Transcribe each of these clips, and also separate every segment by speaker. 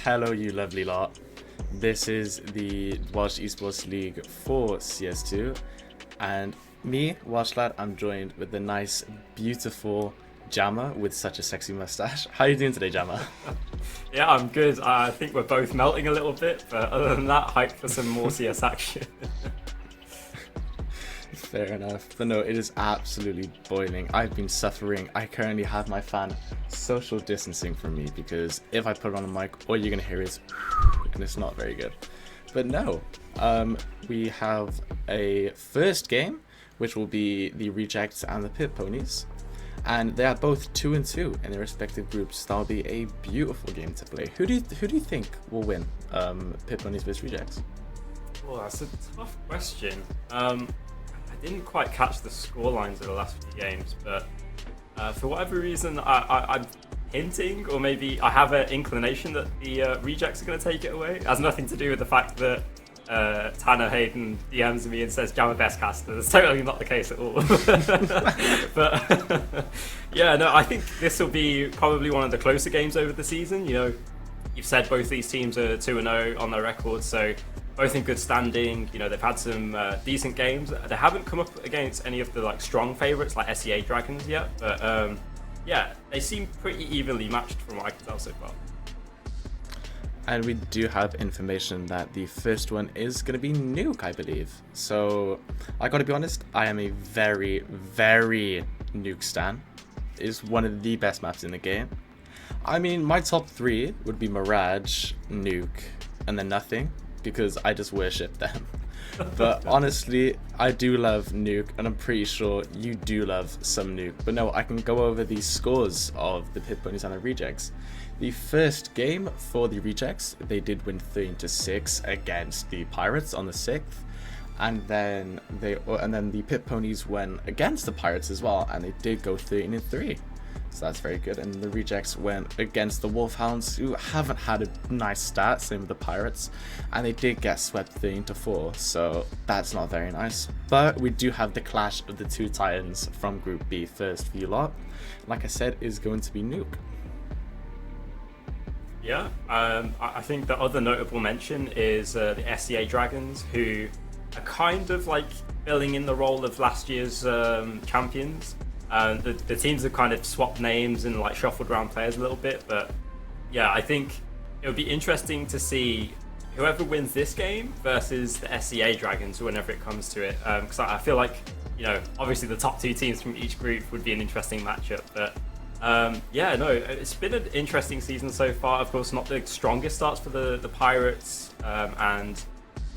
Speaker 1: Hello, you lovely lot. This is the Welsh Esports League for CS2, and me, Welshlaad, I'm joined with the nice, beautiful Jammer with such a sexy mustache. How are you doing today, Jammer?
Speaker 2: Yeah, I'm good. I think we're both melting a little bit, but other than that, hyped for some more CS action.
Speaker 1: Fair enough. But no, it is absolutely boiling. I've been suffering. I currently have my fan social distancing from me because if I put it on the mic, all you're going to hear is and it's not very good. But no, we have a first game, which will be the Rejects and the Pit Ponies. And they are both 2-2 in their respective groups. That'll be a beautiful game to play. Who do you think will win? Pit Ponies versus Rejects?
Speaker 2: Oh, that's a tough question. I didn't quite catch the score lines of the last few games, but for whatever reason, I'm hinting, or maybe I have an inclination that the Rejects are going to take it away. It has nothing to do with the fact that Tanner Hayden DMs me and says Jammer best caster. That's totally not the case at all. But yeah, no, I think this will be probably one of the closer games over the season. You know, you've said both these teams are 2-0 on their record, so both in good standing. You know, they've had some decent games. They haven't come up against any of the strong favourites like SEA Dragons yet, but yeah, they seem pretty evenly matched from what I can tell so far.
Speaker 1: And we do have information that the first one is going to be Nuke, I believe. So, I gotta be honest, I am a very, very Nuke stan. It is one of the best maps in the game. I mean, my top three would be Mirage, Nuke, and then nothing, because I just worship them. But honestly, I do love Nuke, and I'm pretty sure you do love some Nuke. But no, I can go over the scores of the Pit Ponies and the Rejects. The first game for the Rejects, they did win 13-6 against the Pirates on the 6th, and then the Pit Ponies went against the Pirates as well, and they did go 13-3. So that's very good. And the Rejects went against the Wolfhounds, who haven't had a nice start, same with the Pirates, and they did get swept 13-4, so that's not very nice. But we do have the clash of the two Titans from Group B first for you lot. Like I said, is going to be Nuke.
Speaker 2: Yeah, I think the other notable mention is the SEA Dragons, who are kind of filling in the role of last year's champions. The teams have kind of swapped names and shuffled around players a little bit, but yeah, I think it would be interesting to see whoever wins this game versus the SEA Dragons whenever it comes to it, because I feel like, you know, obviously the top two teams from each group would be an interesting matchup, but yeah, no, it's been an interesting season so far. Of course, not the strongest starts for the Pirates and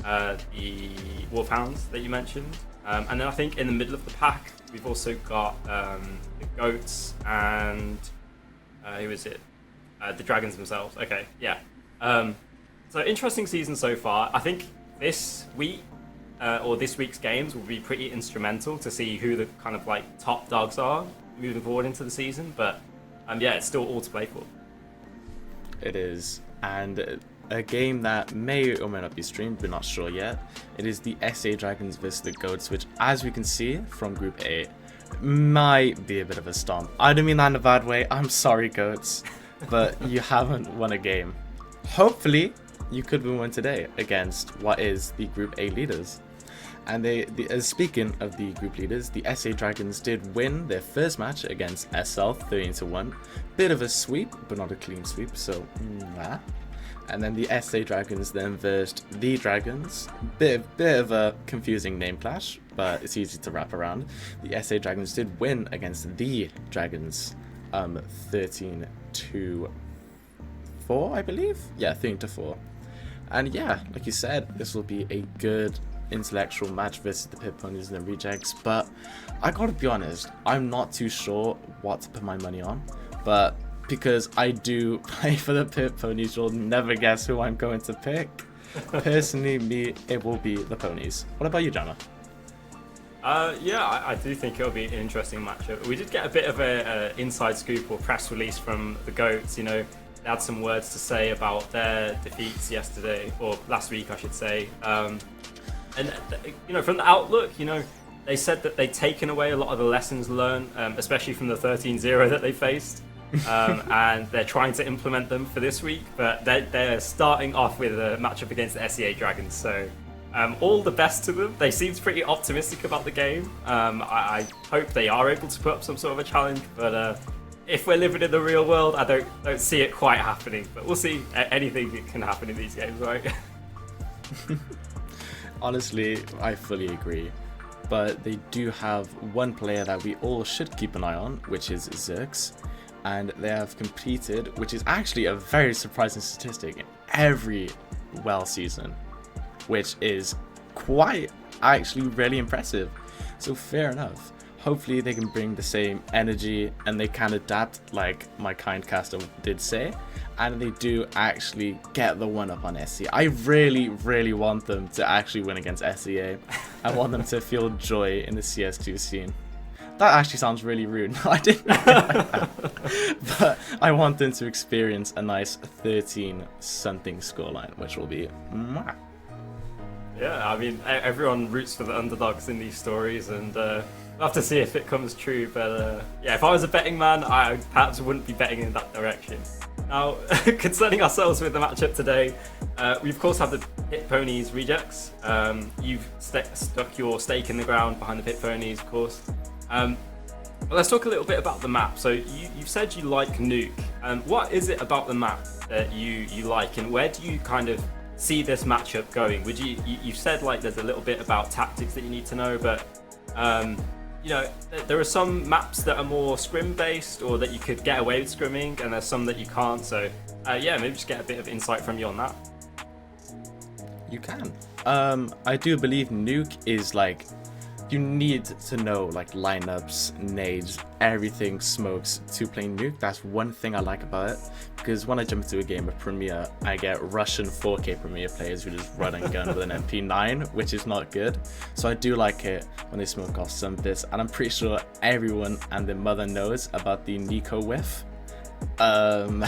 Speaker 2: the Wolfhounds that you mentioned. And then I think in the middle of the pack, we've also got the Goats and who is it? The Dragons themselves. Okay, yeah. So interesting season so far. I think this week or this week's games will be pretty instrumental to see who the kind of top dogs are moving forward into the season. But yeah, it's still all to play for.
Speaker 1: It is, and a game that may or may not be streamed, we're not sure yet. It is the SA Dragons versus the Goats, which, as we can see from Group A, might be a bit of a stomp. I don't mean that in a bad way. I'm sorry, Goats, but you haven't won a game. Hopefully, you could win one today against what is the Group A leaders. And speaking of the group leaders, the SA Dragons did win their first match against SL 13-1. Bit of a sweep, but not a clean sweep, so nah. And then the SA Dragons then versed the Dragons. Bit of a confusing name clash, but it's easy to wrap around. The SA Dragons did win against the Dragons 13-4, I believe? Yeah, 13-4. And yeah, like you said, this will be a good intellectual match versus the Pit Ponies and the Rejects, but I gotta be honest, I'm not too sure what to put my money on, but because I do play for the Pit Ponies, you'll never guess who I'm going to pick. Personally, me, it will be the Ponies. What about you, Jana?
Speaker 2: Yeah, I do think it'll be an interesting matchup. We did get a bit of a inside scoop or press release from the Goats. You know, they had some words to say about their defeats yesterday, or last week, I should say. And you know, from the outlook, you know, they said that they'd taken away a lot of the lessons learned, especially from the 13-0 that they faced. and they're trying to implement them for this week, but they're starting off with a matchup against the SEA Dragons, so all the best to them. They seem pretty optimistic about the game. I hope they are able to put up some sort of a challenge, but if we're living in the real world, I don't see it quite happening, but we'll see. Anything can happen in these games, right?
Speaker 1: Honestly, I fully agree. But they do have one player that we all should keep an eye on, which is Zerx. And they have competed, which is actually a very surprising statistic, in every Welsh season, which is quite actually really impressive. So fair enough. Hopefully they can bring the same energy and they can adapt, like my kind caster did say, and they do actually get the one up on SEA. I really want them to actually win against SEA. I want them to feel joy in the CS2 scene. That actually sounds really rude. I didn't mean it like that. But I want them to experience a nice 13-something scoreline, which will be mwah.
Speaker 2: Yeah, I mean, everyone roots for the underdogs in these stories, and we'll have to see if it comes true. But yeah, if I was a betting man, I perhaps wouldn't be betting in that direction. Now, concerning ourselves with the matchup today, we of course have the Pit Ponies rejects. You've stuck your stake in the ground behind the Pit Ponies, of course. But let's talk a little bit about the map. So you've said you like Nuke. What is it about the map that you like, and where do you kind of see this matchup going? Would you've said like there's a little bit about tactics that you need to know, but you know, there are some maps that are more scrim based or that you could get away with scrimming, and there's some that you can't. So yeah, maybe just get a bit of insight from you on that.
Speaker 1: You can. I do believe Nuke is like, you need to know like lineups, nades, everything, smokes to play Nuke. That's one thing I like about it, because when I jump into a game of Premier, I get Russian 4K Premier players who just run and gun with an MP9, which is not good. So I do like it when they smoke off some bits, and I'm pretty sure everyone and their mother knows about the Nico whiff on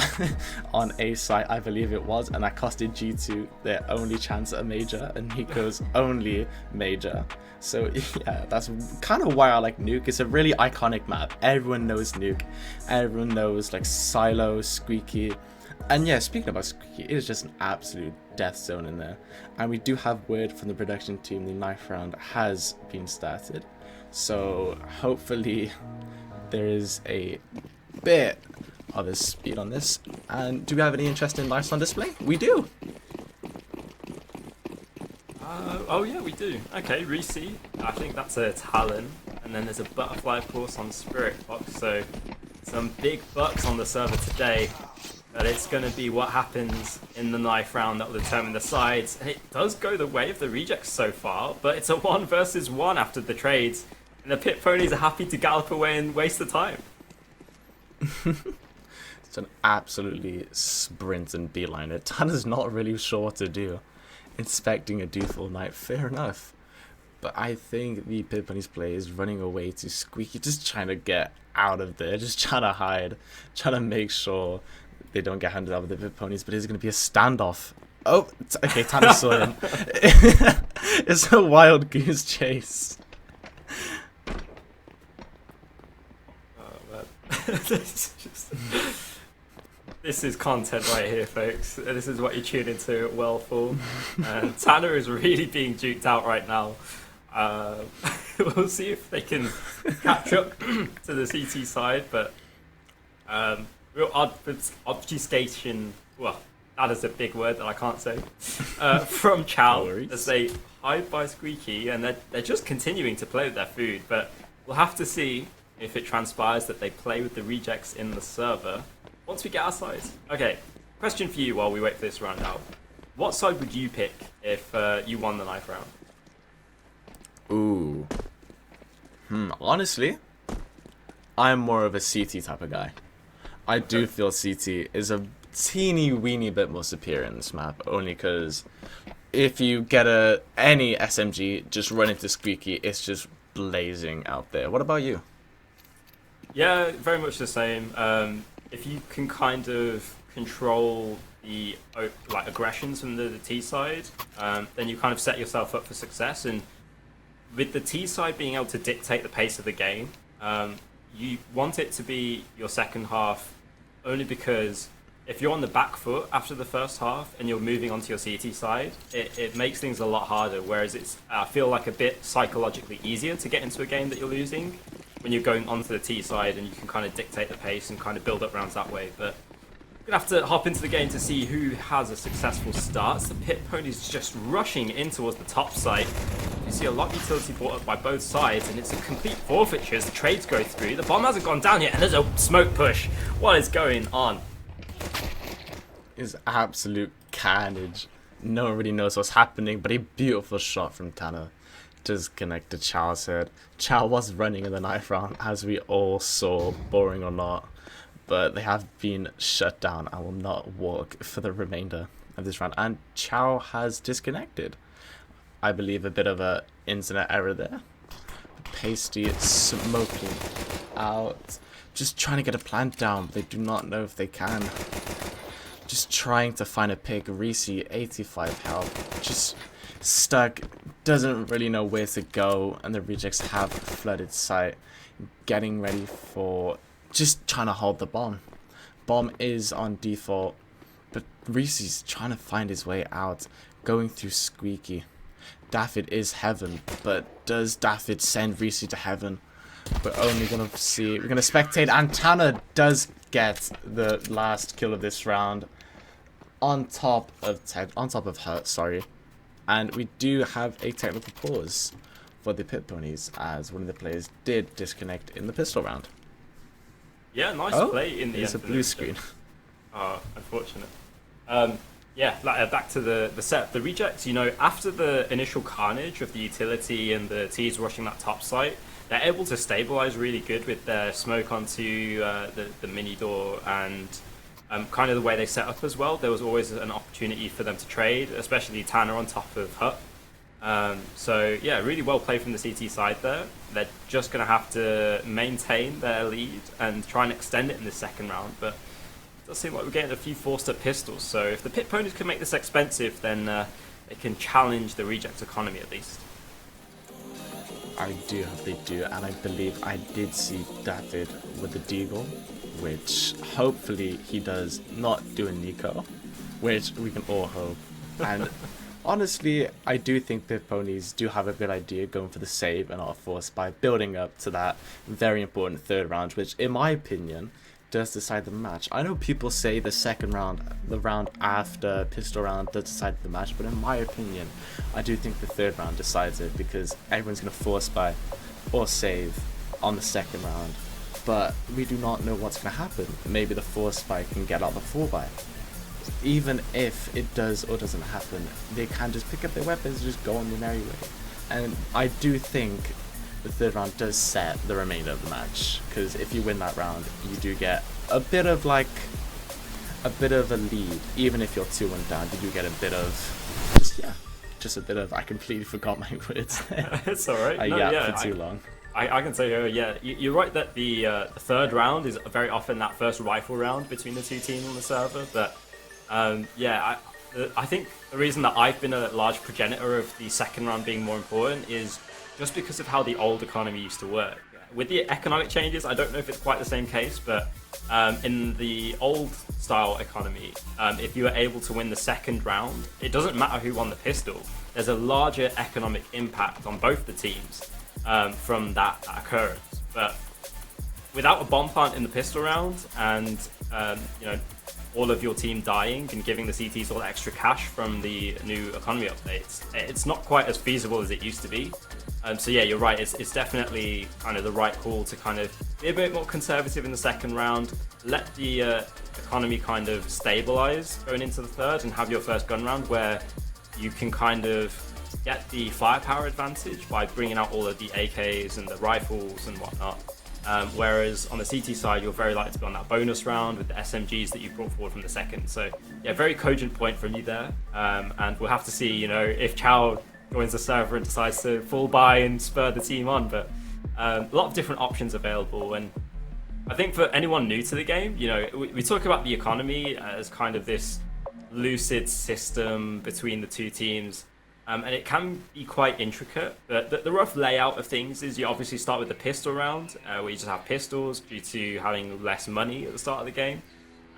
Speaker 1: A site, I believe it was, and that costed G2 their only chance at a major and Nico's only major. So yeah, that's kind of why I like Nuke. It's a really iconic map. Everyone knows Nuke. Everyone knows like Silo, Squeaky. And yeah, speaking about Squeaky, it is just an absolute death zone in there. And we do have word from the production team, the 9th round has been started. So hopefully there is a bit of a speed on this. And do we have any interesting lights on display? We do.
Speaker 2: Oh yeah, we do. Okay, Reese, I think that's a Talon, and then there's a Butterfly, of course, on Spirit Box. So some big bucks on the server today. But it's going to be what happens in the 9th round that will determine the sides. And it does go the way of the rejects so far, but it's a 1 versus 1 after the trades, and the Pit Ponies are happy to gallop away and waste the time.
Speaker 1: It's an absolutely sprint and beeline it. Tanner's not really sure what to do. Inspecting a Dutiful Knight, fair enough. But I think the Pit Ponies play is running away to Squeaky, just trying to get out of there, just trying to hide, trying to make sure they don't get handed out with the Pit Ponies, but it's going to be a standoff. Oh, okay, Tanner saw him. It's a wild goose chase.
Speaker 2: Oh, man. This is content right here, folks. This is what you tune into at Well for. And Tanner is really being duped out right now. We'll see if they can catch up to the CT side, but real obfuscation, well, that is a big word that I can't say, from Chow, as they hide by Squeaky, and they're just continuing to play with their food, but we'll have to see if it transpires that they play with the rejects in the server once we get our sides. Okay, question for you while we wait for this round out. What side would you pick if you won the 9th round?
Speaker 1: Ooh. Honestly, I'm more of a CT type of guy. I do feel CT is a teeny weeny bit more superior in this map, only because if you get any SMG, just run into Squeaky, it's just blazing out there. What about you?
Speaker 2: Yeah, very much the same. If you can kind of control the like aggressions from the T side, then you kind of set yourself up for success. And with the T side being able to dictate the pace of the game, you want it to be your second half only because if you're on the back foot after the first half and you're moving onto your CT side, it makes things a lot harder. Whereas I feel like a bit psychologically easier to get into a game that you're losing when you're going onto the T side and you can kind of dictate the pace and kind of build up rounds that way. But we're going to have to hop into the game to see who has a successful start. So the Pit Pony's just rushing in towards the top site. You see a lot of utility brought up by both sides, and it's a complete forfeiture as the trades go through. The bomb hasn't gone down yet, and there's a smoke push. What is going on?
Speaker 1: Is absolute carnage. No one really knows what's happening, but a beautiful shot from Tanner does connect to Chow's head. Chow was running in the knife round, as we all saw, boring or not, but they have been shut down and will not walk for the remainder of this round. And Chow has disconnected. I believe a bit of a internet error there. Pasty smoking out, just trying to get a plant down, but they do not know if they can. Just trying to find a pick. Reese, 85 health, just stuck, doesn't really know where to go, and the rejects have flooded site, getting ready for just trying to hold the bomb. Bomb is on default, but Reese's trying to find his way out, going through Squeaky. Daffyd is heaven, but does Daffyd send Reese to heaven? We're only gonna see. We're gonna spectate, and Tanner does get the last kill of this round. On top of Hurt, sorry. And we do have a technical pause for the Pit Ponies, as one of the players did disconnect in the pistol round.
Speaker 2: Yeah, nice play in the end.
Speaker 1: It's a blue screen.
Speaker 2: Oh, unfortunate. Yeah, back to the set. The rejects, after the initial carnage of the utility and the T's rushing that top site, they're able to stabilize really good with their smoke onto the mini door and kind of the way they set up as well. There was always an opportunity for them to trade, especially Tanner on top of Hut. So yeah, really well played from the CT side there. They're just going to have to maintain their lead and try and extend it in the second round, but it does seem like we're getting a few forced up pistols. So if the Pit Ponies can make this expensive, then they can challenge the reject economy at least.
Speaker 1: I do hope they do, and I believe I did see Daffyd with the deagle, which hopefully he does not do a Nico, which we can all hope. And honestly, I do think the Ponies do have a good idea going for the save and not force by building up to that very important third round, which in my opinion does decide the match. I know people say the second round, the round after pistol round, does decide the match, but in my opinion, I do think the third round decides it, because everyone's going to force buy or save on the second round. But we do not know what's going to happen. Maybe the force buy can get out the 4x. Even if it does or doesn't happen, they can just pick up their weapons and just go on their merry way. And I do think the third round does set the remainder of the match, because if you win that round, you do get a bit of a lead. Even if you're 2-1 down, you do get a bit of just a bit of. I completely forgot my words there.
Speaker 2: It's alright.
Speaker 1: I yapped for too long.
Speaker 2: I can say, you're right that the third round is very often that first rifle round between the two teams on the server. But I think the reason that I've been a large progenitor of the second round being more important is just because of how the old economy used to work. With the economic changes, I don't know if it's quite the same case, but in the old style economy, if you were able to win the second round, it doesn't matter who won the pistol. There's a larger economic impact on both the teams from that occurrence. But without a bomb plant in the pistol round and all of your team dying and giving the CTs all the extra cash from the new economy updates, it's not quite as feasible as it used to be. So yeah, you're right, it's definitely kind of the right call to kind of be a bit more conservative in the second round, let the economy kind of stabilize going into the third, and have your first gun round where you can kind of get the firepower advantage by bringing out all of the AKs and the rifles and whatnot. Whereas on the CT side, you're very likely to be on that bonus round with the SMGs that you brought forward from the second. So yeah, very cogent point from you there. And we'll have to see, if Chow joins the server and decides to full buy and spur the team on. But a lot of different options available. And I think for anyone new to the game, we talk about the economy as kind of this lucid system between the two teams. And it can be quite intricate, but the rough layout of things is you obviously start with the pistol round, where you just have pistols due to having less money at the start of the game.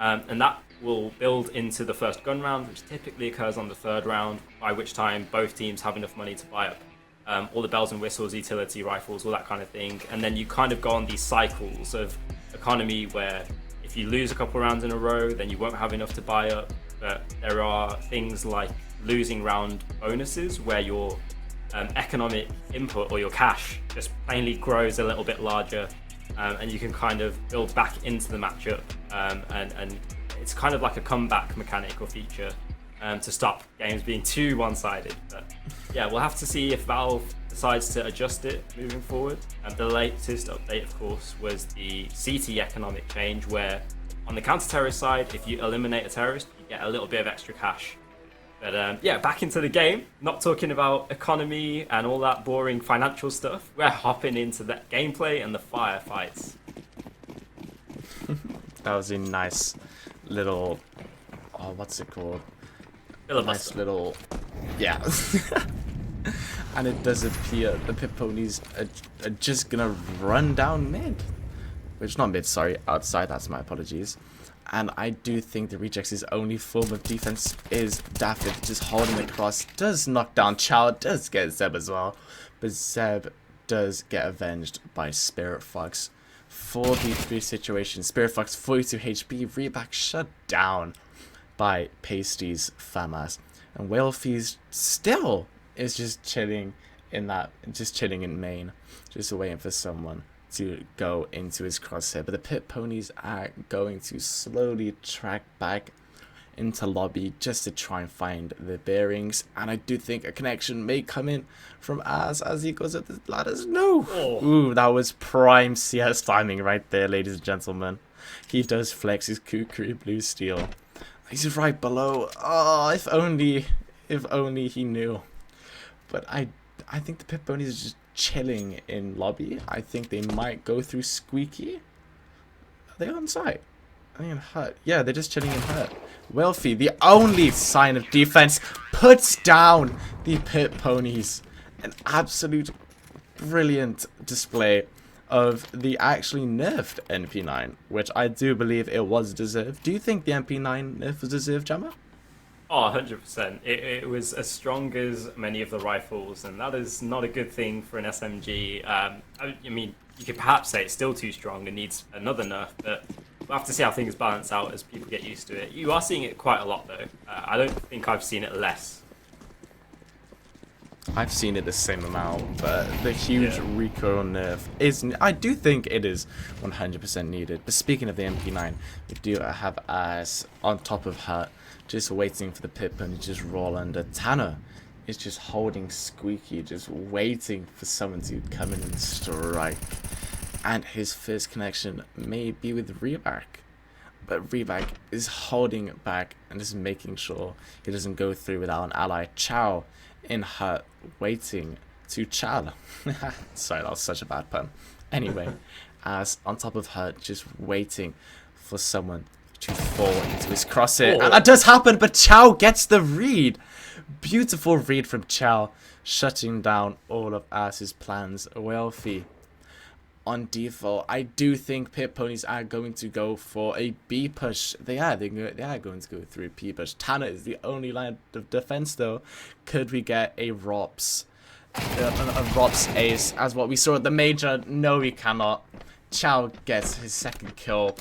Speaker 2: And that will build into the first gun round, which typically occurs on the third round, by which time both teams have enough money to buy up all the bells and whistles, utility rifles, all that kind of thing. And then you kind of go on these cycles of economy where if you lose a couple rounds in a row, then you won't have enough to buy up. But there are things like losing round bonuses where your economic input or your cash just plainly grows a little bit larger, and you can kind of build back into the matchup, and it's kind of like a comeback mechanic or feature to stop games being too one-sided. But yeah, we'll have to see if Valve decides to adjust it moving forward. The latest update, of course, was the CT economic change, where on the counter-terrorist side, if you eliminate a terrorist, you get a little bit of extra cash. But yeah, back into the game, not talking about economy and all that boring financial stuff. We're hopping into the gameplay and the firefights.
Speaker 1: That was a nice little, what's it called?
Speaker 2: Filibuster.
Speaker 1: Nice little, yeah. And it does appear the pit ponies are just gonna run down mid. Which, not mid, sorry, outside, that's my apologies. And I do think the Rejects' only form of defense is Daffy just holding the cross. Does knock down Chow, does get Zeb as well. But Zeb does get avenged by Spirit Fox. 4v3 situation. Spirit Fox 42 HP, Reback shut down by Pasties Famas. And Whalefees still is just chilling in main. Just waiting for someone to go into his crosshair, but the pit ponies are going to slowly track back into lobby just to try and find the bearings. And I do think a connection may come in from as he goes up the ladders. No! Oh. Ooh, that was prime CS timing right there, ladies and gentlemen. He does flex his Kukri blue steel. He's right below. Oh, if only he knew. But I think the pit ponies are just chilling in lobby. I think they might go through Squeaky. Are they on site? Are they in hut? Yeah, they're just chilling in hut. Welfie, the only sign of defense, puts down the pit ponies. An absolute brilliant display of the actually nerfed NP9, which I do believe it was deserved. Do you think the NP9 nerf was deserved, Jammer?
Speaker 2: Oh, 100%. It was as strong as many of the rifles, and that is not a good thing for an SMG. I mean, you could perhaps say it's still too strong and needs another nerf, but we'll have to see how things balance out as people get used to it. You are seeing it quite a lot, though. I don't think I've seen it less.
Speaker 1: I've seen it the same amount, but the huge recoil nerf is... I do think it is 100% needed. But speaking of the MP9, we do have as on top of her, just waiting for the pit pony to just roll under. Tanner is just holding Squeaky, just waiting for someone to come in and strike. And his first connection may be with Reback. But Reback is holding it back and just making sure he doesn't go through without an ally. Chow in hut, waiting to Chow. Sorry, that was such a bad pun. Anyway, as on top of her, just waiting for someone to fall into his crosshair. And that does happen, but Chow gets the read. Beautiful read from Chow, shutting down all of Ass's plans. Wealthy on default. I do think pit ponies are going to go for a B push. They are going to go through a P push. Tanner is the only line of defense, though. Could we get a ROPS? A ROPS ace as what we saw at the major? No, we cannot. Chow gets his second kill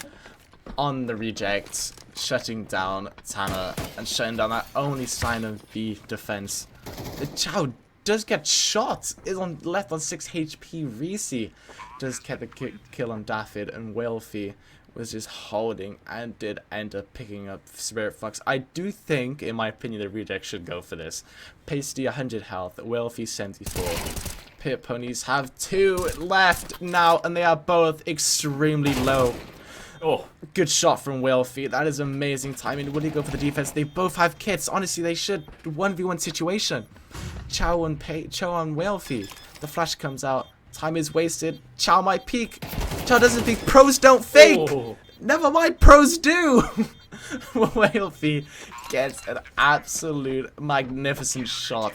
Speaker 1: on the reject, shutting down Tanner and shutting down that only sign of the defense. Chow does get shot, is on left on 6 HP. Reese does get the kill on Daffyd, and Welfie was just holding and did end up picking up Spirit Fox. I do think, in my opinion, the reject should go for this. Pasty 100 health, Welfie 74. Pit ponies have 2 left now, and they are both extremely low. Oh, good shot from Welfie. That is amazing timing. Will he go for the defense? They both have kits. Honestly, they should. 1v1 situation. Chow on Welfie. The flash comes out. Time is wasted. Chow might peek. Chow doesn't peek. Pros don't fake. Oh. Never mind. Pros do. Welfie gets an absolute magnificent shot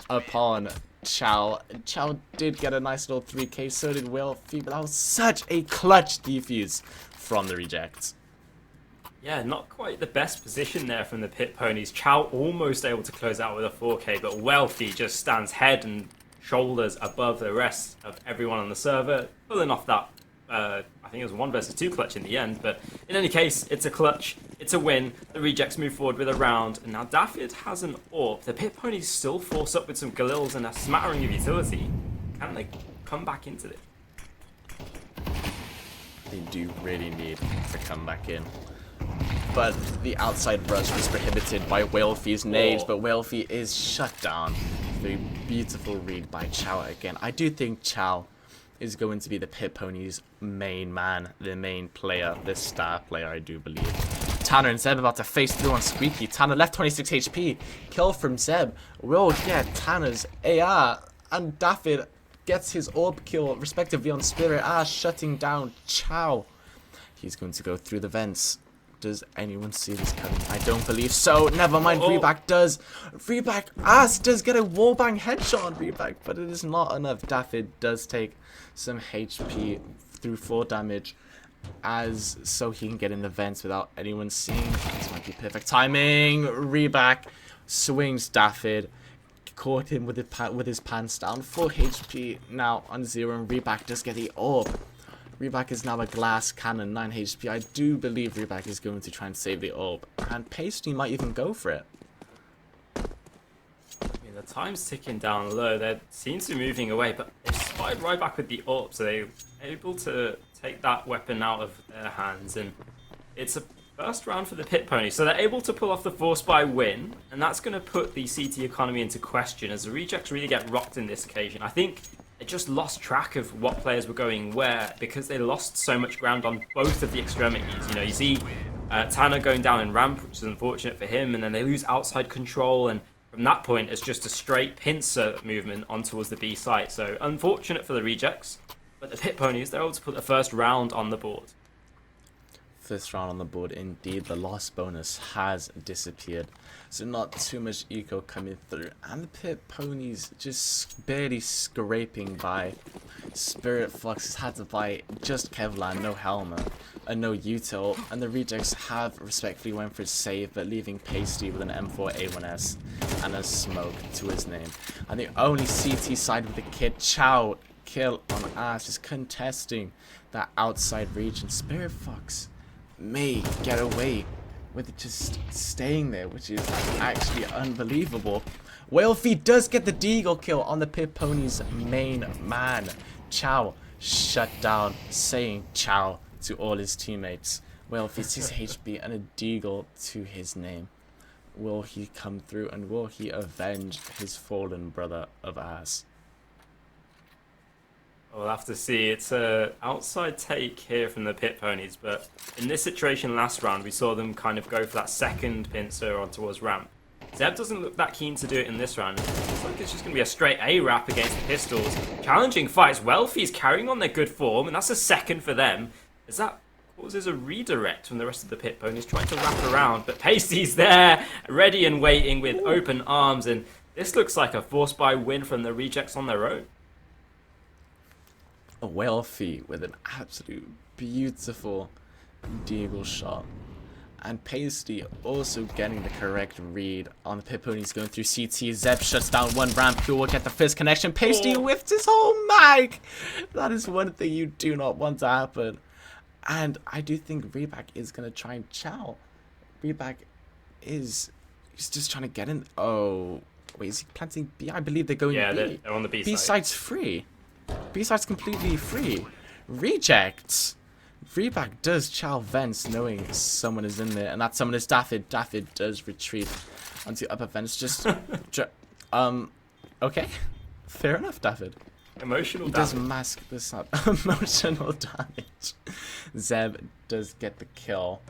Speaker 1: upon Chow. Chow did get a nice little 3k. So did Welfie. But that was such a clutch defuse from the reject.
Speaker 2: Yeah, not quite the best position there from the Pit Ponies. Chow almost able to close out with a 4K, but Wealthy just stands head and shoulders above the rest of everyone on the server, pulling off that, I think it was 1 versus 2 clutch in the end. But in any case, it's a clutch, it's a win. The Rejects move forward with a round, and now Daffyd has an AWP. The Pit Ponies still force up with some Galils and a smattering of utility. Can they come back into it?
Speaker 1: They do really need to come back in. But the outside rush was prohibited by Wealthy's nade, but Wealthy is shut down. Very beautiful read by Chow again. I do think Chow is going to be the Pit Ponies' main man, the main player, the star player, I do believe. Tanner and Zeb about to face through on Squeaky. Tanner left 26 HP. Kill from Zeb will get Tanner's AR, and Daffyd gets his orb kill respectively on Spirit, shutting down Chow. He's going to go through the vents. Does anyone see this coming? I don't believe so. Never mind. Reback does. Reback does get a wallbang headshot on Reback, but it is not enough. Daffyd does take some HP through 4 damage, so he can get in the vents without anyone seeing. This might be perfect timing. Reback swings Daffyd. Caught him with his pants down. 4 HP now on 0, and Reback does get the orb. Reback is now a glass cannon, 9 HP. I do believe Reback is going to try and save the orb, and Pasty might even go for it.
Speaker 2: Yeah, the time's ticking down low. They seem to be moving away, but they spotted right back with the orb, so they're able to take that weapon out of their hands, and it's a first round for the Pit Pony. So they're able to pull off the 4-spy win, and that's going to put the CT economy into question as the Rejects really get rocked in this occasion. I think they just lost track of what players were going where because they lost so much ground on both of the extremities. You know, you see Tanner going down in ramp, which is unfortunate for him, and then they lose outside control, and from that point it's just a straight pincer movement on towards the B site. So unfortunate for the Rejects, but the Pit Ponies, they're able to put the first round on the board.
Speaker 1: First round on the board indeed. The loss bonus has disappeared, so not too much eco coming through, and the Pit Ponies just barely scraping by. Spirit Flux has had to buy just Kevlar, no helmet, and no util, and the Rejects have respectfully went for a save, but leaving Pasty with an M4A1S and a smoke to his name. And the only CT side with the kid, Chow, kill on ass, just contesting that outside region. Spirit Fox may get away with it just staying there, which is actually unbelievable. Wealthy does get the deagle kill on the Pit Ponies' main man. Chow shut down, saying ciao to all his teammates. Wealthy 6 HP and a deagle to his name. Will he come through, and will he avenge his fallen brother of ours?
Speaker 2: We'll have to see. It's an outside take here from the Pit Ponies, but in this situation last round, we saw them kind of go for that second pincer on towards ramp. Zeb doesn't look that keen to do it in this round. It looks like it's just going to be a straight A wrap against the Pistols. Challenging fights. Wealthy's carrying on their good form, and that's a second for them. As that causes a redirect from the rest of the Pit Ponies trying to wrap around, but Pasty's there, ready and waiting with open arms, and this looks like a force-buy win from the Rejects on their own.
Speaker 1: A Wealthy with an absolute beautiful deagle shot, and Pasty also getting the correct read on the Pit Ponies going through CT. Zeb shuts down one ramp. Who will get the first connection? Pasty whiffed his whole mag. That is one thing you do not want to happen. And I do think Reback is going to try and chow. Reback he's just trying to get in. Oh, wait, is he planting B? I believe they're going B.
Speaker 2: Yeah, they're on the B side.
Speaker 1: B side's free. B side's completely free. Rejects. Reback does chow vents knowing someone is in there, and that someone is Daffyd. Daffyd does retreat onto upper vents. Just okay. Fair enough, Daffyd.
Speaker 2: Emotional
Speaker 1: he
Speaker 2: damage.
Speaker 1: Does mask this up. Emotional damage. Zeb does get the kill,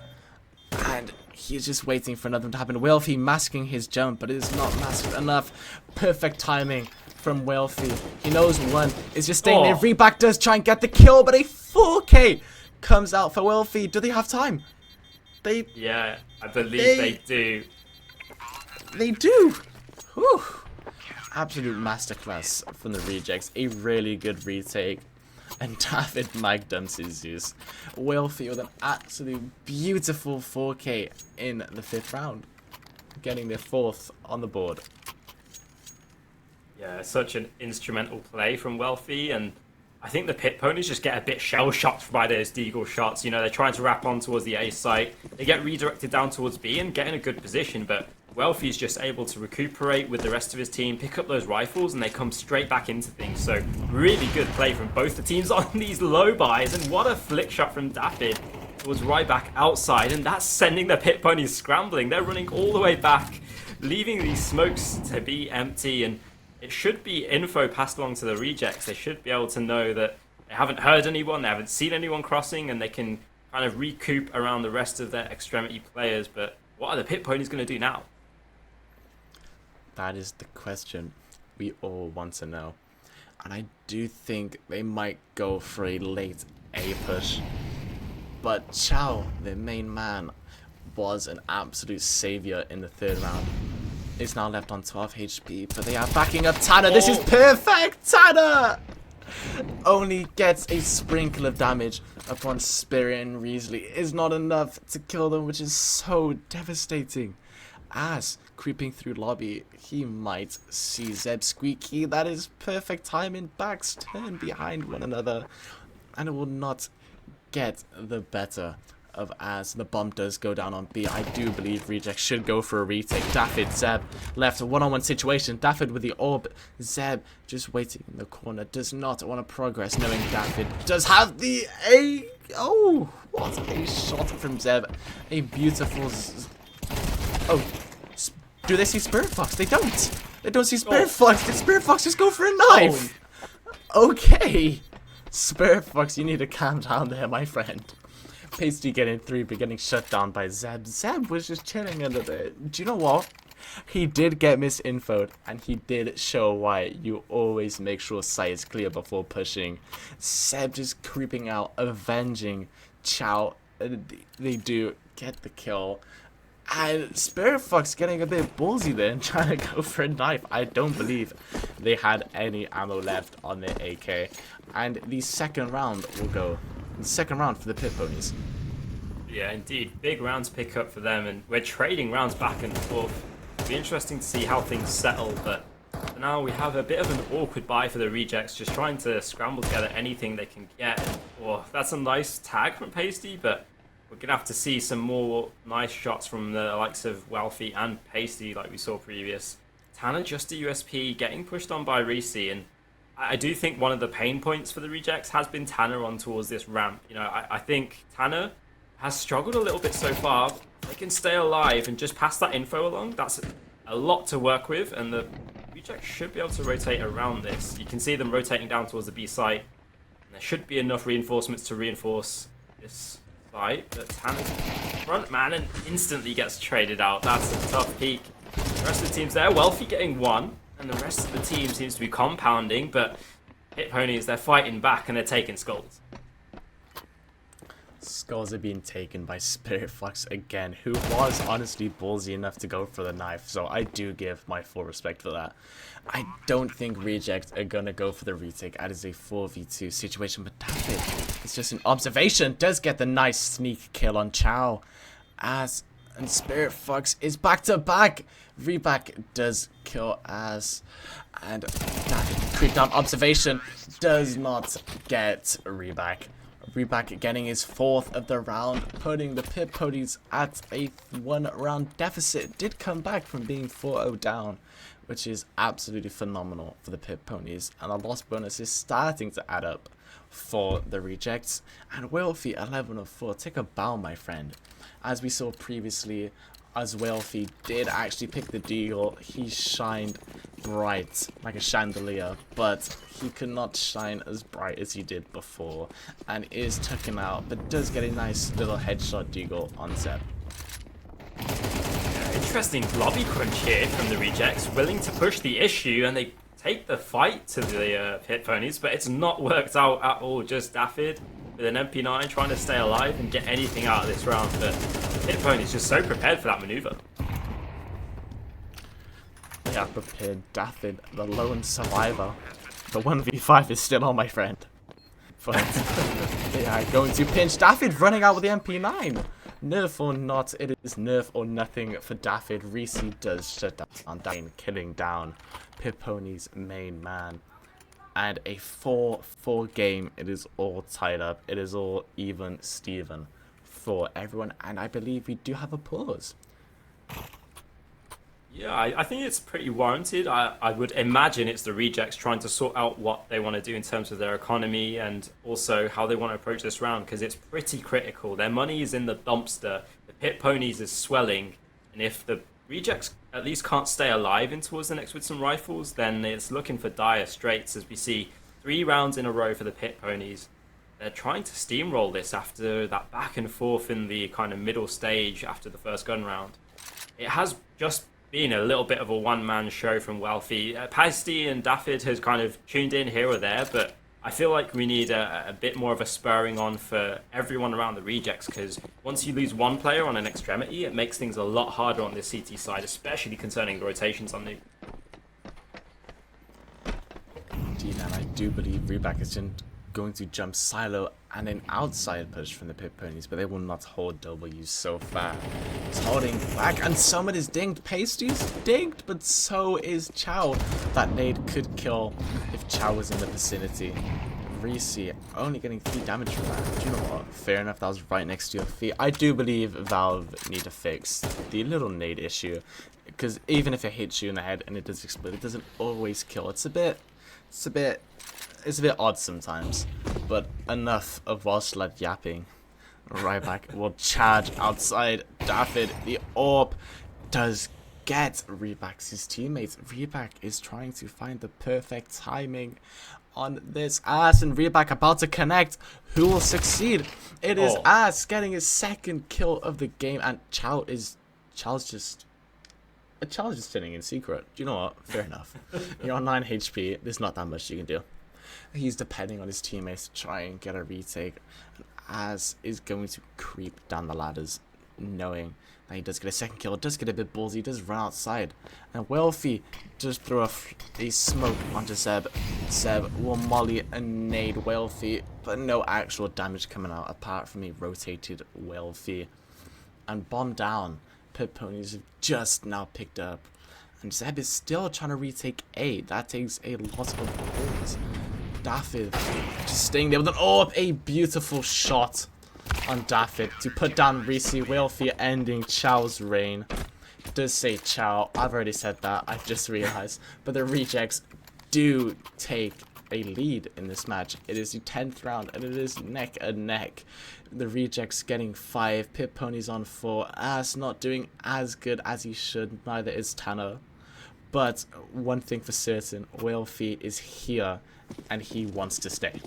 Speaker 1: and he's just waiting for another one to happen. Wealthy masking his jump, but it is not masked enough. Perfect timing from Wealthy. He knows one is just staying there. Reback does try and get the kill, but a 4K comes out for Wealthy. Do they have time?
Speaker 2: Yeah, I believe they do.
Speaker 1: They do. Whew. Absolute masterclass from the Rejects. A really good retake And David Magdums his Zeus. Welfie with an absolute beautiful 4K in the 5th round. Getting their 4th on the board.
Speaker 2: Yeah, such an instrumental play from Welfie, and I think the pit ponies just get a bit shell-shocked by those deagle shots. You know, they're trying to wrap on towards the A site. They get redirected down towards B and get in a good position, but Welfie's just able to recuperate with the rest of his team, pick up those rifles, and they come straight back into things. So really good play from both the teams on these low buys, and what a flick shot from Daffyd. It was right back outside, and that's sending the pit ponies scrambling. They're running all the way back, leaving these smokes to be empty, and it should be info passed along to the rejects. They should be able to know that they haven't heard anyone, they haven't seen anyone crossing, and they can kind of recoup around the rest of their extremity players. But what are the pit ponies going to do now?
Speaker 1: That is the question we all want to know. And I do think they might go for a late A push. But Chow, their main man, was an absolute savior in the 3rd round. Is now left on 12 HP, but they are backing up Tanner. This is perfect! Tanner! Only gets a sprinkle of damage upon Spirit, and Riesly is not enough to kill them, which is so devastating. As creeping through lobby, he might see Zeb squeaky. That is perfect timing. Backs turn behind one another, and it will not get the better of as the bomb does go down on B. I do believe Reject should go for a retake. Daffyd, Zeb, left a one-on-one situation. Daffyd with the orb. Zeb just waiting in the corner. Does not want to progress, knowing Daffyd does have the A. Oh, what a shot from Zeb. A beautiful... Oh, do they see Spirit Fox? They don't. They don't see Spirit Fox. Did Spirit Fox just go for a knife? Okay. Spirit Fox, you need to calm down there, my friend. Pasty getting 3, but getting shut down by Zeb. Zeb was just chilling under there. Do you know what? He did get misinfoed, and he did show why you always make sure sight is clear before pushing. Zeb just creeping out, avenging Chow. They do get the kill. And Spirit Fox getting a bit ballsy there and trying to go for a knife. I don't believe they had any ammo left on their AK. And the 2nd round will go. The 2nd round for the pit ponies.
Speaker 2: Yeah, indeed. Big rounds pick up for them, and we're trading rounds back and forth. It'll be interesting to see how things settle, but for now we have a bit of an awkward buy for the rejects, just trying to scramble together anything they can get. Oh, that's a nice tag from Pasty, but we're going to have to see some more nice shots from the likes of Welfie and Pasty like we saw previous. Tanner just a USP, getting pushed on by Reese, and I do think one of the pain points for the rejects has been Tanner on towards this ramp. You know, I think Tanner has struggled a little bit so far. They can stay alive and just pass that info along. That's a lot to work with, and the rejects should be able to rotate around this. You can see them rotating down towards the B site, and there should be enough reinforcements to reinforce this site. But Tanner's front man and instantly gets traded out. That's a tough peak. The rest of the team's there. Welfie getting 1. And the rest of the team seems to be compounding, but Pit Ponies, they're fighting back and they're taking skulls.
Speaker 1: Skulls are being taken by Spirit Fox again, who was honestly ballsy enough to go for the knife, so I do give my full respect for that. I don't think Reject are gonna go for the retake as a 4v2 situation, but Daffyd, it's just an observation, does get the nice sneak kill on Chow, and Spirit Fox is back to back. Reback does kill as, and Daffyd creep down observation does not get Reback. Reback getting his 4th of the round, putting the Pit Ponies at a 1-round deficit. Did come back from being 4-0 down, which is absolutely phenomenal for the Pit Ponies. And a loss bonus is starting to add up for the rejects. And Welfie 11-4, take a bow, my friend. As we saw previously, as Welfie did actually pick the deal, he shined bright like a chandelier, but he could not shine as bright as he did before, and is taken out, but does get a nice little headshot deagle on Zeb.
Speaker 2: Interesting lobby crunch here from the rejects, willing to push the issue, and they take the fight to the Pit Ponies, but it's not worked out at all. Just Daffyd with an MP9 trying to stay alive and get anything out of this round, but the Pit Ponies just so prepared for that maneuver.
Speaker 1: They are prepared. Daffyd, the lone survivor. The 1v5 is still on, my friend. But they are going to pinch. Daffyd running out with the MP9. Nerf or not, it is nerf or nothing for Daffyd. Reese does shut down Dane, killing down Piponi's main man. And a 4-4 game. It is all tied up. It is all even Steven for everyone. And I believe we do have a pause.
Speaker 2: Yeah, I think it's pretty warranted. I would imagine it's the rejects trying to sort out what they want to do in terms of their economy and also how they want to approach this round, because it's pretty critical. Their money is in the dumpster. The pit ponies is swelling, and if the rejects at least can't stay alive in towards the next with some rifles, then it's looking for dire straits, as we see 3 rounds in a row for the pit ponies. They're trying to steamroll this after that back and forth in the kind of middle stage after the first gun round. It has just been a little bit of a one-man show from Wealthy. Pasty and Daffyd has kind of tuned in here or there, but I feel like we need a bit more of a spurring on for everyone around the rejects, because once you lose one player on an extremity, it makes things a lot harder on the CT side, especially concerning the rotations on Nuke.
Speaker 1: Indeed, and I do believe Reback is going to jump silo and an outside push from the pit ponies, but they will not hold W so far. He's holding back, and someone is dinged. Pasty's dinged, but so is Chow. That nade could kill if Chow was in the vicinity. Reese only getting 3 damage from that. Do you know what? Fair enough, that was right next to your feet. I do believe Valve need to fix the little nade issue, because even if it hits you in the head and it does explode, it doesn't always kill. It's a bit odd sometimes, but enough of Welshlaad yapping. Ryback will charge outside Daffyd. The AWP does get Reback's his teammates. Reback is trying to find the perfect timing on this Ass, and Reback about to connect. Who will succeed? It is Ass getting his 2nd kill of the game, and Chow's just sitting in secret. Do you know what? Fair enough. You're on 9 HP. There's not that much you can do. He's depending on his teammates to try and get a retake. And Az is going to creep down the ladders, knowing that he does get a 2nd kill. Does get a bit ballsy. Does run outside. And Wealthy just throw a smoke onto Zeb. Zeb will molly and nade Wealthy, but no actual damage coming out apart from a rotated Wealthy. And bomb down. Pit ponies have just now picked up, and Zeb is still trying to retake A. That takes a lot of balls. Daffyd just staying there with an AWP. A beautiful shot on Daffyd to put down Reese. Wealthy ending Chow's reign. It does say Chow. I've already said that. I've just realized. But the rejects do take a lead in this match. It is the 10th round, and it is neck and neck. The rejects getting 5, pit ponies on 4. Ass not doing as good as he should. Neither is Tanner. But one thing for certain, Wealthy is here, and he wants to stay.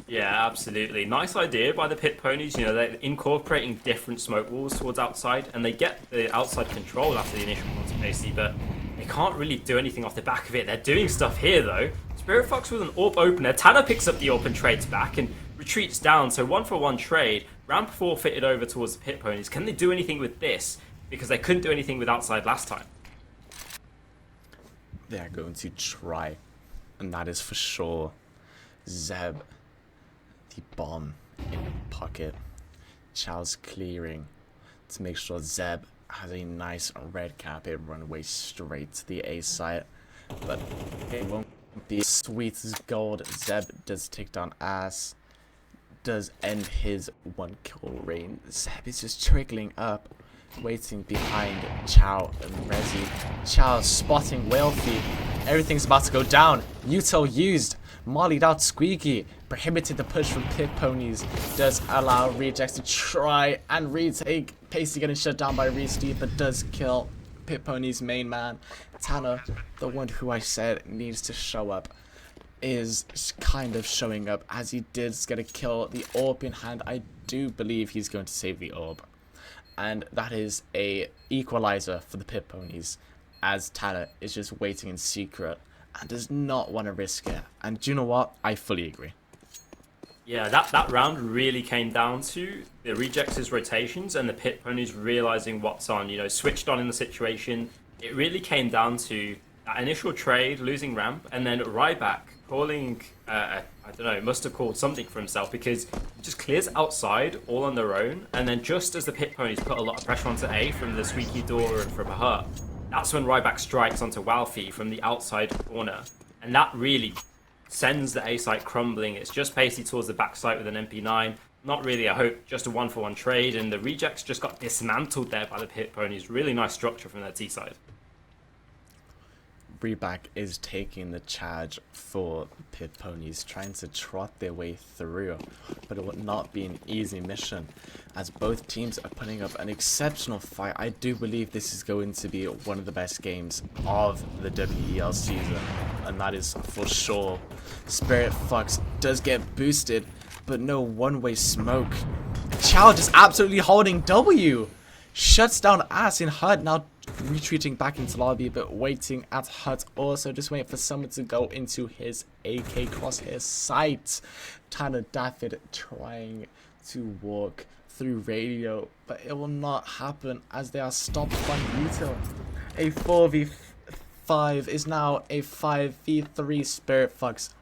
Speaker 2: Yeah, absolutely. Nice idea by the pit ponies. You know, they're incorporating different smoke walls towards outside, and they get the outside control after the initial conspiracy, but they can't really do anything off the back of it. They're doing stuff here, though. Spirit Fox with an AWP opener. Tanner picks up the AWP and trades back and retreats down. So 1-for-1 trade. Ramp forfeited over towards the pit ponies. Can they do anything with this? Because they couldn't do anything with outside last time.
Speaker 1: They're going to try, and that is for sure. Zeb, the bomb in the pocket. Chow's clearing to make sure Zeb has a nice red carpet runway straight to the A site, but it won't be as sweet as gold. Zeb does take down Ass, does end his 1 kill reign. Zeb is just trickling up, waiting behind Chow and Rezi. Chow spotting Wealthy. Everything's about to go down. Util used. Mollied out Squeaky. Prohibited the push from pit ponies. Does allow rejects to try and retake. Pasty getting shut down by Reese, but does kill pit ponies main man. Tanner, the one who I said needs to show up, is kind of showing up, as he did get a kill. The AWP in hand. I do believe he's going to save the AWP. And that is a equalizer for the pit ponies, as Tanner is just waiting in secret and does not want to risk it. And do you know what? I fully agree.
Speaker 2: Yeah, that round really came down to the rejects' rotations and the pit ponies realizing what's on, you know, switched on in the situation. It really came down to that initial trade, losing ramp, and then Ryback calling, I don't know, must have called something for himself, because he just clears outside all on their own, and then just as the Pit Ponies put a lot of pressure onto A from the squeaky door and from Hut, that's when Ryback strikes onto Walfie from the outside corner, and that really sends the A site crumbling. It's just Pacey towards the back site with an MP9. Not really a hope, just a 1-for-1 trade, and the rejects just got dismantled there by the Pit Ponies. Really nice structure from their T side.
Speaker 1: Reback is taking the charge for Pit Ponies, trying to trot their way through, but it will not be an easy mission, as both teams are putting up an exceptional fight. I do believe this is going to be one of the best games of the WEL season, and that is for sure. Spirit Fox does get boosted, but no one-way smoke. Chow just absolutely holding W. Shuts down Ass in Hut, now retreating back into lobby, but waiting at Hut, also just waiting for someone to go into his AK crosshair sight. Tanner Daffyd trying to walk through radio, but it will not happen as they are stopped by Util. A 4v5 is now a 5v3. Spirit Fox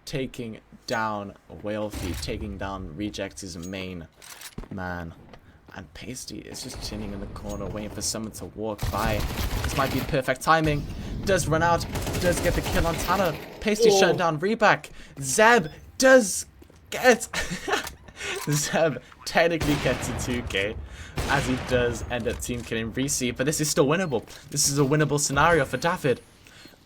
Speaker 1: taking down Whalefeet, taking down Reject's main man. And Pasty is just chilling in the corner, waiting for someone to walk by. This might be perfect timing. Does run out, does get the kill on Tanner. Pasty shutting down Reback. Zeb does get... Zeb technically gets a 2k, as he does end up team killing Reese, but this is still winnable. This is a winnable scenario for Daffyd.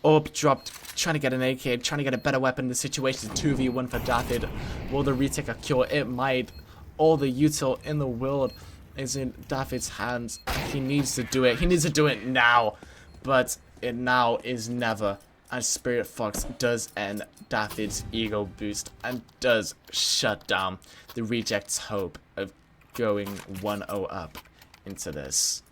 Speaker 1: Orb dropped, trying to get an AK, trying to get a better weapon in the situation. 2v1 for Daffyd. Will the retake a cure? It might. All the util in the world is in Daffyd's hands. He needs to do it. He needs to do it now. But it now is never. And Spirit Fox does end Daffyd's ego boost and does shut down the Reject's hope of going 1-0 up into this.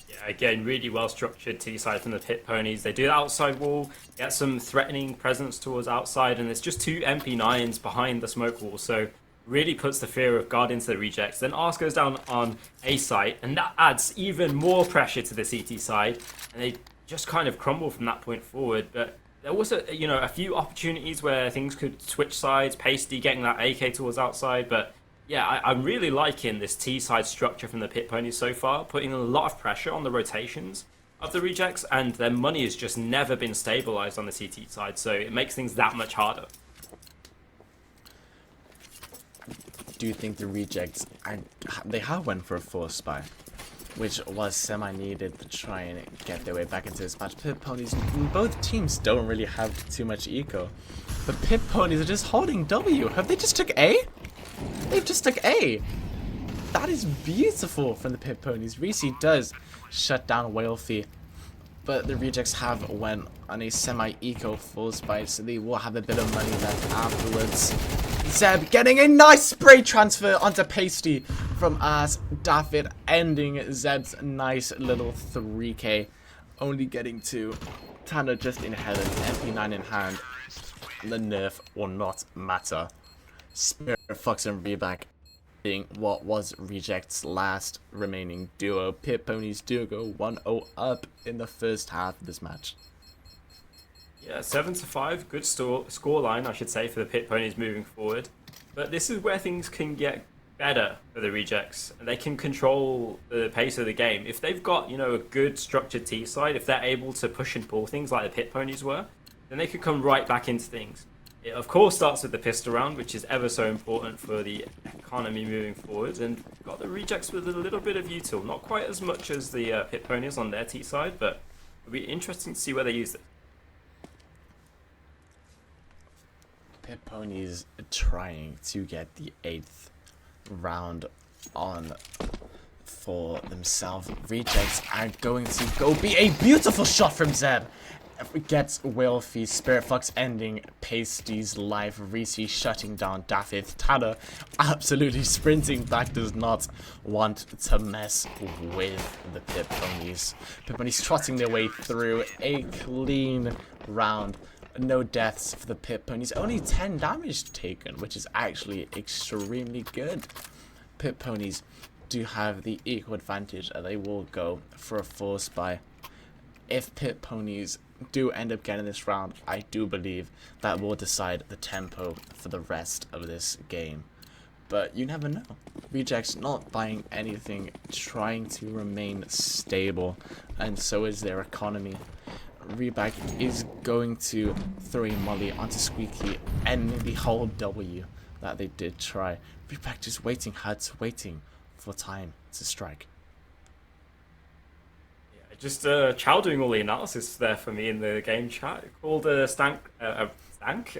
Speaker 2: Yeah, again, really well structured T side from the Pit Ponies. They do the outside wall, get some threatening presence towards outside, and there's just 2 MP9s behind the smoke wall. So really puts the fear of God into the rejects. Then Arse goes down on A site, and that adds even more pressure to the CT side, and they just kind of crumble from that point forward. But there was a few opportunities where things could switch sides. Pasty getting that AK towards outside, but yeah, I'm really liking this T side structure from the Pit Ponies so far, putting a lot of pressure on the rotations of the rejects, and their money has just never been stabilized on the CT side, so it makes things that much harder.
Speaker 1: Do you think the rejects they have went for a force spy, which was semi-needed to try and get their way back into this match? Pit Ponies, both teams don't really have too much eco. The Pit Ponies are just holding W. Have they just took A? They've just took A. That is beautiful from the Pit Ponies. Reese does shut down Whalefeet, but the rejects have went on a semi-eco force spy, so they will have a bit of money left afterwards. Zeb getting a nice spray transfer onto Pasty from Ass. Daffyd ending Zeb's nice little 3k. Only getting 2. Tanner just in heaven, MP9 in hand. The nerf will not matter. Spirit Fox and Reback being what was Reject's last remaining duo. Pit Ponies do go 1-0 up in the first half of this match.
Speaker 2: Yeah, 7-5, good score line, I should say, for the Pit Ponies moving forward. But this is where things can get better for the rejects. They can control the pace of the game. If they've got, a good structured T side, if they're able to push and pull things like the Pit Ponies were, then they could come right back into things. It, of course, starts with the pistol round, which is ever so important for the economy moving forward. And got the rejects with a little bit of util. Not quite as much as the Pit Ponies on their T side, but it'll be interesting to see where they use it.
Speaker 1: Pit Ponies trying to get the 8th round on for themselves. Rejects are going to go be a beautiful shot from Zeb. Gets Whalefeet. Spirit Fox ending Pasty's life. Reese shutting down Daffyd. Tanner absolutely sprinting back, does not want to mess with the Pit Ponies. Pit Ponies trotting their way through a clean round. No deaths for the Pit Ponies. Only 10 damage taken, which is actually extremely good. Pit Ponies do have the equal advantage, and they will go for a force spy. If Pit Ponies do end up getting this round, I do believe that will decide the tempo for the rest of this game. But you never know. Rejects not buying anything, trying to remain stable, and so is their economy. Reback is going to throw a molly onto Squeaky, ending the whole W that they did try. Reback just waiting, Huds waiting for time to strike.
Speaker 2: Yeah, just Chow doing all the analysis there for me in the game chat. Called a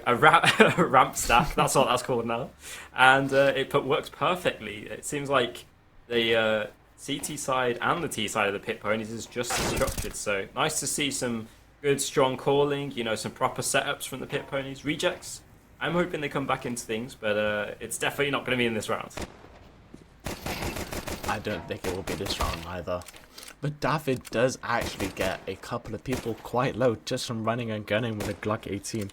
Speaker 2: ramp stack. That's what that's called now, and works perfectly. It seems like the CT side and the T side of the pit ponies is just as structured. So nice to see some good strong calling. You know, some proper setups from the pit ponies. Rejects, I'm hoping they come back into things, but it's definitely not going to be in this round.
Speaker 1: I don't think it will be this round either. But David does actually get a couple of people quite low just from running and gunning with a Glock 18.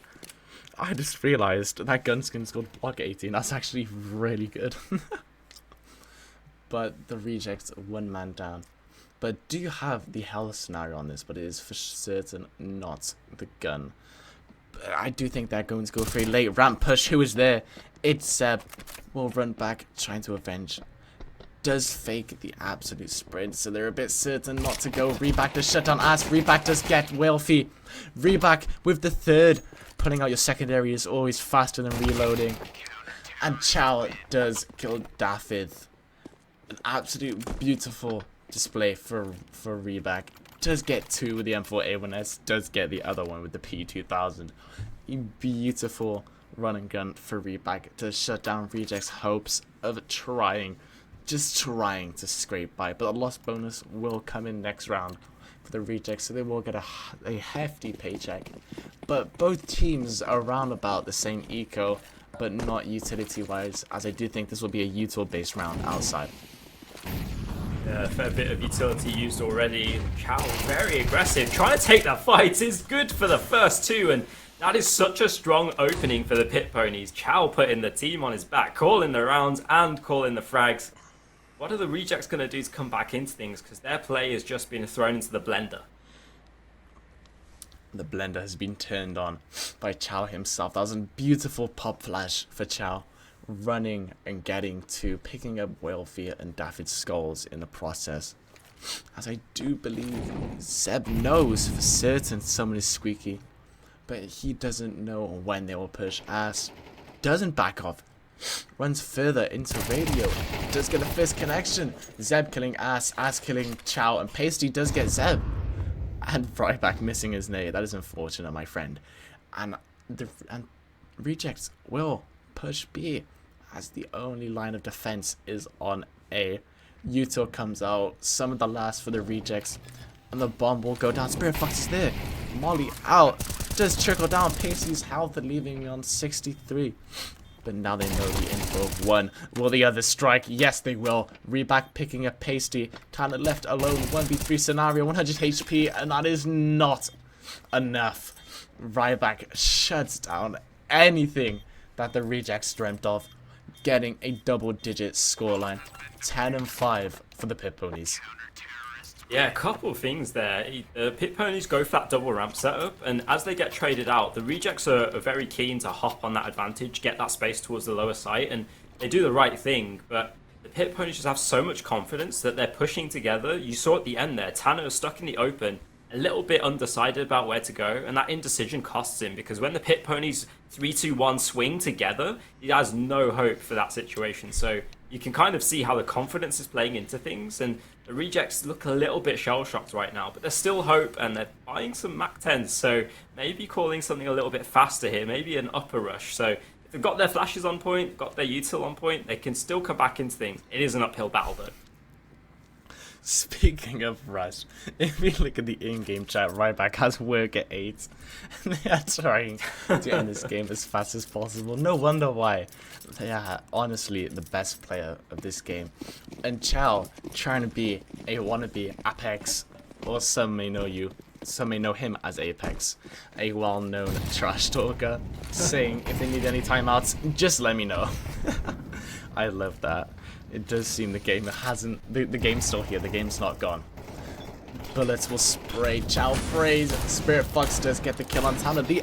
Speaker 1: I just realised that gun skin's called Glock 18. That's actually really good. But the rejects, one man down. But do you have the hell scenario on this? But it is for certain not the gun. But I do think they're going to go for a late ramp push. Who is there? It's Seb. Will run back, trying to avenge. Does fake the absolute sprint, so they're a bit certain not to go. Reback does shut down Ass. Reback does get Wilfie. Reback with the third. Putting out your secondary is always faster than reloading. And Chow does kill David. An absolute beautiful display for Reback. Does get 2 with the M4A1S. Does get the other one with the P2000. A beautiful run and gun for Reback to shut down Reject's hopes of just trying to scrape by. But the loss bonus will come in next round for the Rejects, so they will get a hefty paycheck. But both teams are around about the same eco, but not utility wise, as I do think this will be a util based round outside.
Speaker 2: Yeah, a fair bit of utility used already. Chow very aggressive, trying to take that fight is good for the first 2, and that is such a strong opening for the pit ponies. Chow putting the team on his back, calling the rounds and calling the frags. What are the Rejects going to do to come back into things? Because their play has just been thrown into the blender.
Speaker 1: The blender has been turned on by Chow himself. That was a beautiful pop flash for Chow. Running and getting to picking up Wilfie and David's skulls in the process. As I do believe Zeb knows for certain someone is Squeaky. But he doesn't know when they will push. Ass doesn't back off. Runs further into radio. Does get a first connection. Zeb killing Ass. Ass killing Chow. And Pasty does get Zeb. And Ryback missing his nade. That is unfortunate, my friend. And Rejects will push B, as the only line of defense is on A. Util comes out. Some of the last for the Rejects. And the bomb will go down. Spirit Fox is there. Molly out. Does trickle down. Pasty's health leaving me on 63. But now they know the info of 1. Will the others strike? Yes, they will. Reback picking up Pasty. Kind of left alone. 1v3 scenario. 100 HP. And that is not enough. Ryback shuts down anything that the Rejects dreamt of. Getting a double-digit scoreline. 10 and 5 for the Pit Ponies.
Speaker 2: Yeah, a couple of things there. The Pit Ponies go for that double ramp setup, and as they get traded out, the Rejects are very keen to hop on that advantage, get that space towards the lower site, and they do the right thing, but the Pit Ponies just have so much confidence that they're pushing together. You saw at the end there, Tanner is stuck in the open, a little bit undecided about where to go, and that indecision costs him, because when the Pit Ponies 3-2-1 swing together, he has no hope for that situation. So you can kind of see how the confidence is playing into things, and the Rejects look a little bit shell-shocked right now, but there's still hope, and they're buying some Mac 10s, so maybe calling something a little bit faster here, maybe an upper rush. So if they've got their flashes on point, got their util on point, they can still come back into things. It is an uphill battle, though.
Speaker 1: Speaking of rush, if we look at the in-game chat, Ryback has work at 8. And they are trying to end this game as fast as possible. No wonder why. They are honestly the best player of this game. And Chow trying to be a wannabe Apex, or some may know him as Apex, a well-known trash talker, saying if they need any timeouts, just let me know. I love that. It does seem the game hasn't... The game's still here. The game's not gone. bullets will spray. Chow frays. Spirit Fox does get the kill on Tanner. The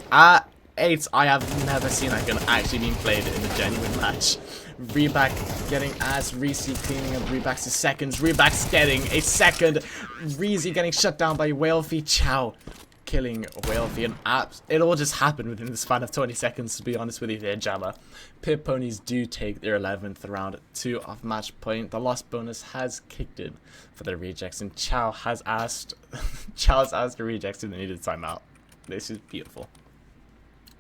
Speaker 1: 8. I have never seen that gun actually being played in a genuine match. Reback getting as Reese cleaning up Reback's seconds. Reback's getting a second. Reese getting shut down by Whalefy. Chow killing Whalefy, and it all just happened within the span of 20 seconds, to be honest with you there, Jammer. Pit Ponies do take their 11th round 2 off match point. The lost bonus has kicked in for the rejects, and Chow has asked the rejects if they needed a timeout. This is beautiful.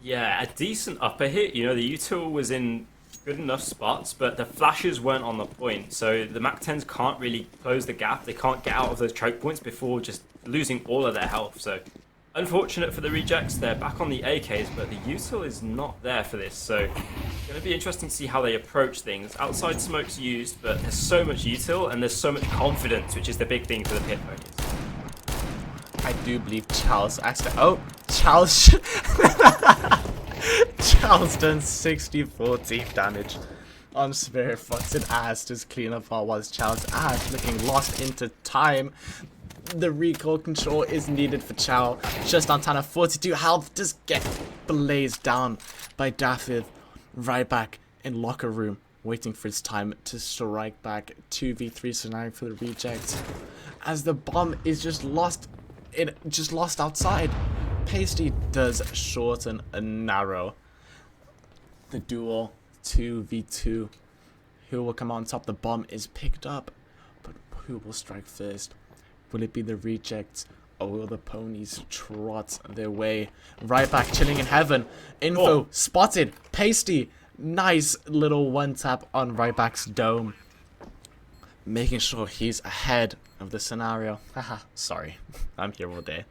Speaker 2: Yeah, a decent upper hit. You know, the util was in good enough spots, but the flashes weren't on the point, so the MAC-10s can't really close the gap. They can't get out of those choke points before just losing all of their health. So unfortunate for the rejects. They're back on the AKs, but the util is not there for this, so it's going to be interesting to see how they approach things. Outside smoke's used, but there's so much util and there's so much confidence, which is the big thing for the Pit Ponies.
Speaker 1: I do believe Charles actually... Oh, Charles... Charles done 64 deep damage on Spirit Fox, and Ash just clean up while was Charles. Ash looking lost into time. The recoil control is needed for Chow. Just on Tanner, 42 health, just get blazed down by Daffy. Right back in locker room, waiting for his time to strike back. 2v3 scenario for the reject, as the bomb is just lost. It just lost outside. Pasty does shorten and narrow the duel. 2v2. Who will come on top? The bomb is picked up, but who will strike first? Will it be the rejects, or will the ponies trot their way? Right back, chilling in heaven. Info spotted. Pasty. Nice little one tap on right back's dome, making sure he's ahead of the scenario. Haha, sorry. I'm here all day.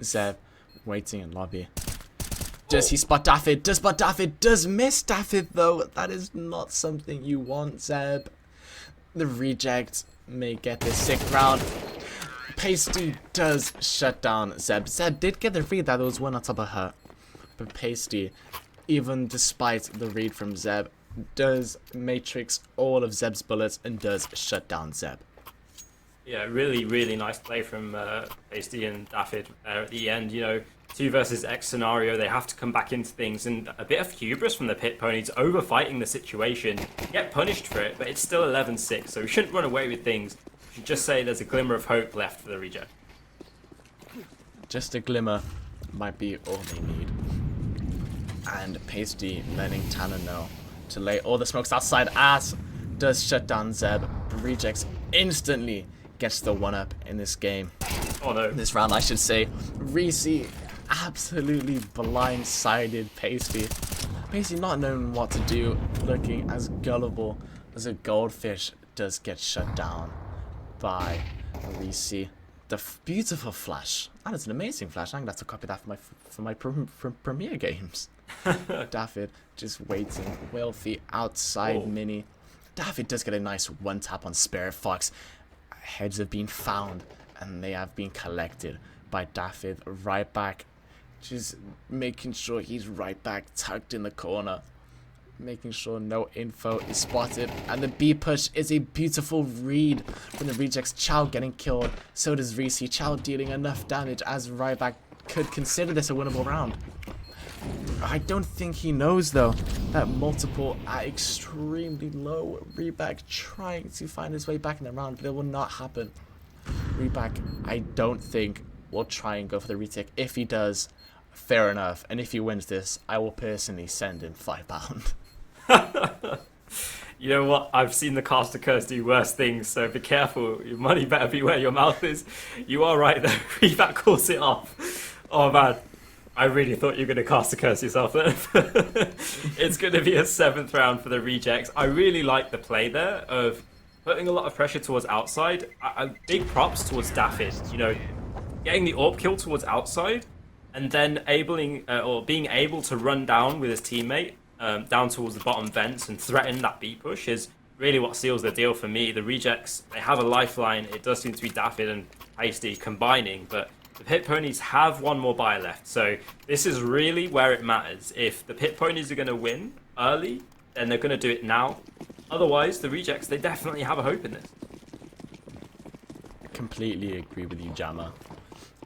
Speaker 1: Zeb waiting in lobby. Does he spot Daffy? Does spot Daffy? Does miss Daffy though? That is not something you want, Zeb. The reject may get this 6th round. Pasty does shut down Zeb. Zeb did get the read that there was one on top of her, but Pasty, even despite the read from Zeb, does matrix all of Zeb's bullets and does shut down Zeb.
Speaker 2: Yeah, really, really nice play from Pasty and Daffy there at the end. You know, 2 versus X scenario, they have to come back into things, and a bit of hubris from the Pit Ponies, overfighting the situation, get punished for it, but it's still 11-6, so we shouldn't run away with things. We should just say there's a glimmer of hope left for the reject.
Speaker 1: Just a glimmer might be all they need. And Pasty letting Tanner know to lay all the smokes outside. As does shut down Zeb. Rejects instantly gets the 1-up in this game.
Speaker 2: Oh no.
Speaker 1: This round, I should say. Reese absolutely blindsided Pasty. Pasty not knowing what to do, looking as gullible as a goldfish, does get shut down by Reese. The beautiful flash. That is an amazing flash. I'm going to have to copy that for my Premiere games. Daffy just waiting. Whalefy outside mini. Daffy does get a nice 1-tap on Spirit Fox. Heads have been found and they have been collected by Daffy. Right back, just making sure he's right back, tucked in the corner, making sure no info is spotted. And the B push is a beautiful read from the rejects. Chow getting killed, so does Reese. Chow dealing enough damage as Ryback could consider this a winnable round. I don't think he knows though that multiple are extremely low. Reback trying to find his way back in the round, but it will not happen. Reback, I don't think, will try and go for the retake. If he does, fair enough. And if he wins this, I will personally send him £5.
Speaker 2: You know what? I've seen the caster curse do worse things, so be careful. Your money better be where your mouth is. You are right though. Reback calls it off. Oh man. I really thought you were going to cast a curse yourself then. It's going to be a 7th round for the rejects. I really like the play there of putting a lot of pressure towards outside. Big props towards Daffy. You know, getting the AWP kill towards outside and then being able to run down with his teammate down towards the bottom vents and threaten that B push is really what seals the deal for me. The rejects, they have a lifeline. It does seem to be Daffy and Hasty combining, but the Pit Ponies have one more buy left, so this is really where it matters. If the Pit Ponies are going to win early, then they're going to do it now. Otherwise, the rejects, they definitely have a hope in this.
Speaker 1: completely agree with you, Jammer.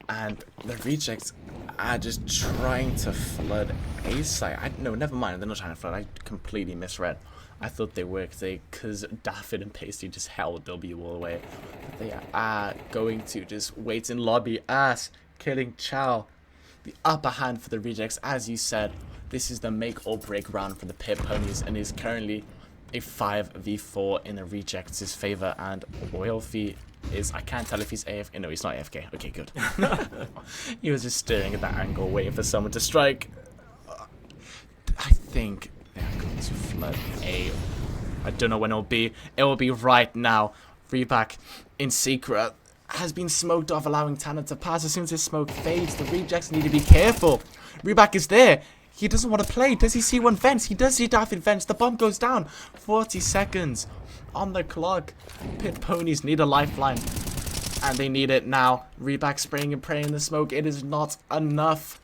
Speaker 1: And the rejects are just trying to flood A site. No, never mind. They're not trying to flood. I completely misread. I thought they were because Daffod and Pasty just held W all the way. They are going to just wait in lobby as killing Chow. The upper hand for the rejects, as you said. This is the make or break round for the Pit Ponies and is currently a 5v4 in the rejects' favor. And Royalfy is, I can't tell if he's AFK. No, he's not AFK. Okay, good. He was just staring at that angle, waiting for someone to strike. I think they are going to flood A. I don't know when it'll be. It will be right now. Reback in secret has been smoked off, allowing Tanner to pass. As soon as his smoke fades, the rejects need to be careful. Reback is there. He doesn't want to play. Does he see one vents? He does see Daffod vents. The bomb goes down. 40 seconds on the clock. Pit Ponies need a lifeline. And they need it now. Reback spraying and praying in the smoke. It is not enough.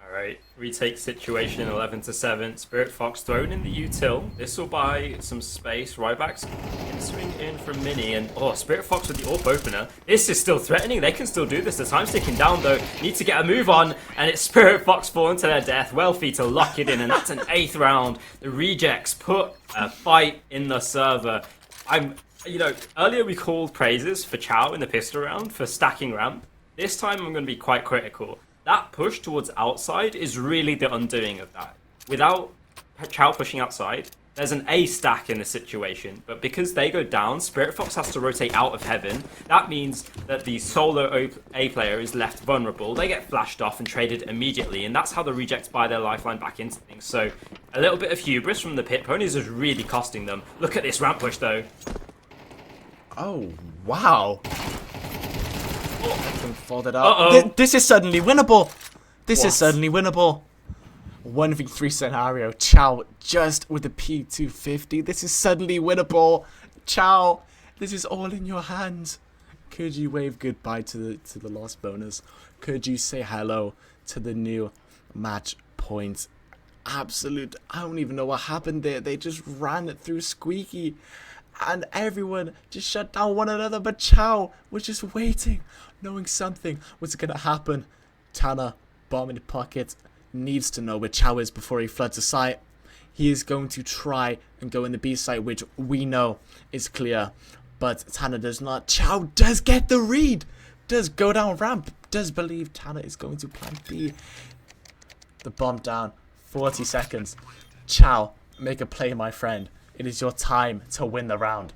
Speaker 2: Alright, retake situation 11-7. Spirit Fox thrown in the util. This will buy some space. Ryback's swing in from Mini, and Spirit Fox with the AWP opener. This is still threatening. They can still do this. The time's ticking down though. Need to get a move on, and it's Spirit Fox falling to their death. Welfy to lock it in, and that's an 8th round. The rejects put a fight in the server. Earlier we called praises for Chow in the pistol round for stacking ramp. This time I'm going to be quite critical. That push towards outside is really the undoing of that. Without Chow pushing outside, there's an A stack in the situation, but because they go down, Spirit Fox has to rotate out of heaven. That means that the solo A player is left vulnerable. They get flashed off and traded immediately, and that's how the rejects buy their lifeline back into things. So a little bit of hubris from the Pit Ponies is really costing them. Look at this ramp push though.
Speaker 1: Oh, wow. Folded up. This is suddenly winnable. This is suddenly winnable. 1v3 scenario. Chow just with the P250. This is suddenly winnable. Chow, this is all in your hands. Could you wave goodbye to the lost bonus? Could you say hello to the new match points? Absolute. I don't even know what happened there. They just ran it through Squeaky. And everyone just shut down one another, but Chow was just waiting, knowing something was going to happen. Tanner, bomb in the pocket, needs to know where Chow is before he floods the site. He is going to try and go in the B site, which we know is clear, but Tanner does not. Chow does get the read, does go down ramp, does believe Tanner is going to plant B. The bomb down, 40 seconds. Chow, make a play, my friend. It is your time to win the round.